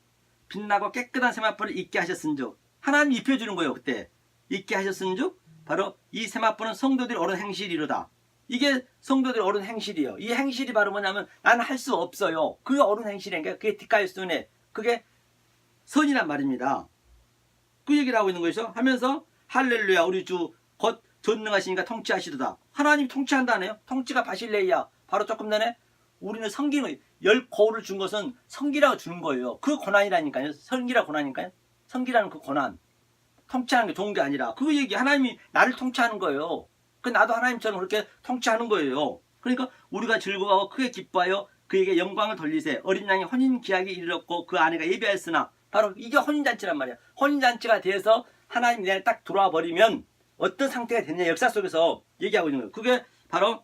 빛나고 깨끗한 세마포를 입게 하셨은즉 하나님이 입혀주는 거예요. 그때 입게 하셨은즉 바로 이 세마포는 성도들이 옳은 행실이로다. 이게 성도들이 옳은 행실이에요. 이 행실이 바로 뭐냐면 나는 할 수 없어요. 그게 옳은 행실이니까 그게 디카이스네. 그게 선이란 말입니다. 그 얘기를 하고 있는 것이죠. 하면서 할렐루야 우리 주 곧 전능하시니까 통치하시도다. 하나님 통치한다네요. 통치가 바실레이야. 바로 조금 전에 우리는 섬기는 열 고울을 준 것은 섬기라고 주는 거예요. 그 고난이라니까요. 섬기라 고난이니까요. 섬기라는 그 고난. 통치하는 게 좋은 게 아니라 그 얘기 하나님이 나를 통치하는 거예요. 그 나도 하나님처럼 그렇게 통치하는 거예요. 그러니까 우리가 즐거워하고 크게 기뻐하여 그에게 영광을 돌리세. 어린 양이 혼인 기약이 이르렀고 그 아내가 예비하였으나 바로 이게 혼인잔치란 말이야. 혼인잔치가 돼서 하나님이 내가 딱 들어와 버리면 어떤 상태가 됐냐 역사 속에서 얘기하고 있는 거예요. 그게 바로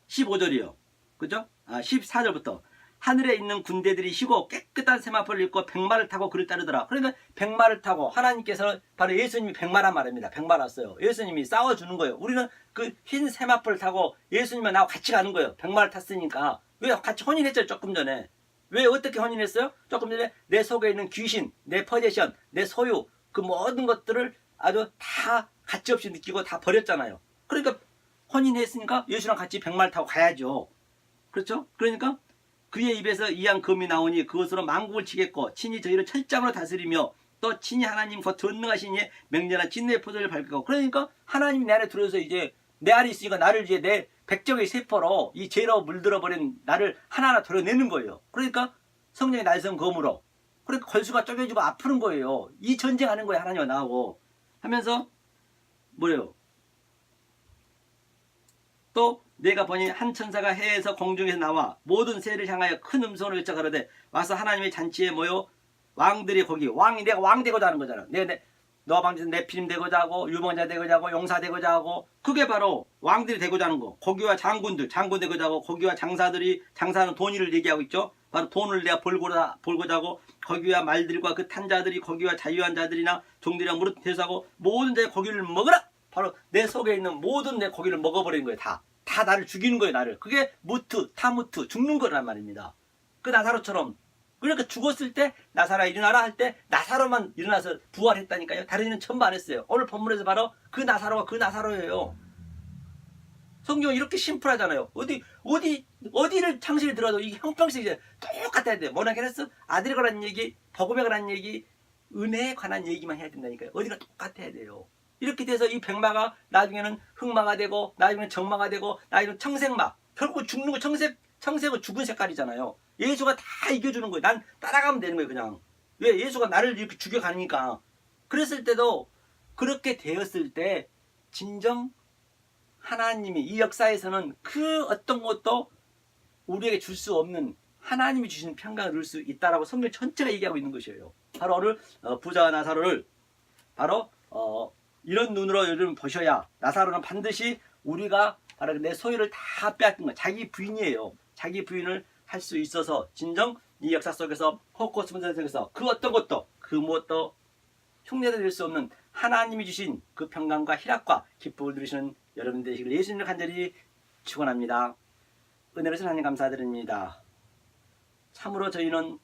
15절이요. 그죠? 14절부터 하늘에 있는 군대들이 쉬고 깨끗한 세마포를 입고 백마를 타고 그를 따르더라. 그러니까 백마를 타고 하나님께서는 바로 예수님이 백마란 말입니다. 백마 왔어요. 예수님이 싸워주는 거예요. 우리는 그 흰 세마포를 타고 예수님과 나하고 같이 가는 거예요. 백마를 탔으니까. 왜 같이 혼인했죠? 조금 전에. 왜 어떻게 혼인했어요? 조금 전에 내 속에 있는 귀신, 내 포제션, 내 소유 그 모든 것들을 아주 다 가치없이 느끼고 다 버렸잖아요. 그러니까 혼인했으니까 예수랑 같이 백마를 타고 가야죠. 그렇죠? 그러니까 그의 입에서 이한 금이 나오니 그것으로 만국을 치겠고 친히 저희를 철장으로 다스리며 또 친히 하나님 곧 전능하신 이의 맹렬한 진노의 포도를 밝히고 그러니까 하나님이 내 안에 들어서 이제 내 안에 있으니까 나를 이제 내 백정의 세포로 이 죄로 물들어버린 나를 하나하나 도려내는 거예요. 그러니까 성령의 날선 검으로 그러니까 걸수가 쪼개지고 아프는 거예요. 이 전쟁하는 거예요. 하나님과 나하고 하면서 뭐래요? 또 내가 보니 한 천사가 해에서 공중에서 나와 모든 새를 향하여 큰 음성으로 외쳐 가로되 와서 하나님의 잔치에 모여 왕들이 거기 왕이 내가 왕 되고자 하는 거잖아. 너와 방지에서 네피림 되고자 하고 유망자 되고자 하고 용사 되고자 하고 그게 바로 왕들이 되고자 하는 거. 거기와 장군 되고자 하고 거기와 장사는 돈이를 얘기하고 있죠. 바로 돈을 내가 벌고자 하고 거기와 말들과 그 탄자들이 거기와 자유한 자들이나 종들이랑 무릇 대수하고 모든 자의 고기를 먹으라. 바로 내 속에 있는 모든 내 고기를 먹어버리는 거예요. 다 나를 죽이는 거예요. 나를. 그게 타무트 죽는 거란 말입니다. 그 나사로처럼. 그러니까 죽었을 때 나사로야 일어나라 할 때 나사로만 일어나서 부활했다니까요. 다른 이는 전부 안 했어요. 오늘 본문에서 바로 그 나사로가 그 나사로예요. 성경은 이렇게 심플하잖아요. 어디를 창실이 들어도 이게 형평성이 똑같아야 돼요. 뭐라 그랬어? 아들에 관한 얘기, 복음에 관한 얘기, 은혜에 관한 얘기만 해야 된다니까요. 어디가 똑같아야 돼요. 이렇게 돼서 이 백마가 나중에는 흑마가 되고 나중에는 정마가 되고 나중에는 청색마. 결국 죽는 거 청색은 죽은 색깔이잖아요. 예수가 다 이겨주는 거예요. 난 따라가면 되는 거예요. 그냥. 왜? 예수가 나를 이렇게 죽여가니까. 그랬을 때도 그렇게 되었을 때 진정 하나님이 이 역사에서는 그 어떤 것도 우리에게 줄 수 없는 하나님이 주시는 평강을 누릴 수 있다라고 성경 전체가 얘기하고 있는 것이에요. 바로 오늘 부자와 나사로를 바로 이런 눈으로 여러분 보셔야 나사로는 반드시 우리가 바로 내 소유를 다 빼앗긴 거 자기 부인이에요. 자기 부인을 할 수 있어서 진정 이 역사 속에서 호코스 분전 속에서 그 어떤 것도 그 무엇도 흉내될 수 없는 하나님이 주신 그 평강과 희락과 기쁨을 누리시는 여러분 되시길 예수님을 간절히 축원합니다. 은혜로서 하나님 감사드립니다. 참으로 저희는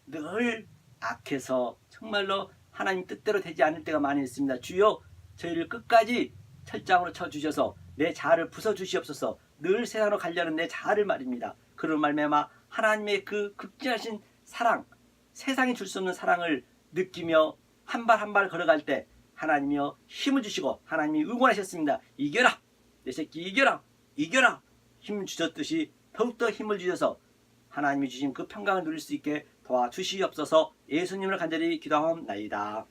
늘 악해서 정말로 하나님 뜻대로 되지 않을 때가 많이 있습니다. 주여 저희를 끝까지 철장으로 쳐주셔서 내 자아를 부숴주시옵소서. 늘 세상으로 가려는 내 자아를 말입니다. 그런 말미암아 하나님의 그 극진하신 사랑, 세상이 줄 수 없는 사랑을 느끼며 한 발 한 발 걸어갈 때 하나님이여 힘을 주시고 하나님이 응원하셨습니다. 이겨라! 내 새끼 이겨라! 이겨라! 힘 주셨듯이 더욱더 힘을 주셔서 하나님이 주신 그 평강을 누릴 수 있게 도와주시옵소서. 예수님을 간절히 기도하옵나이다.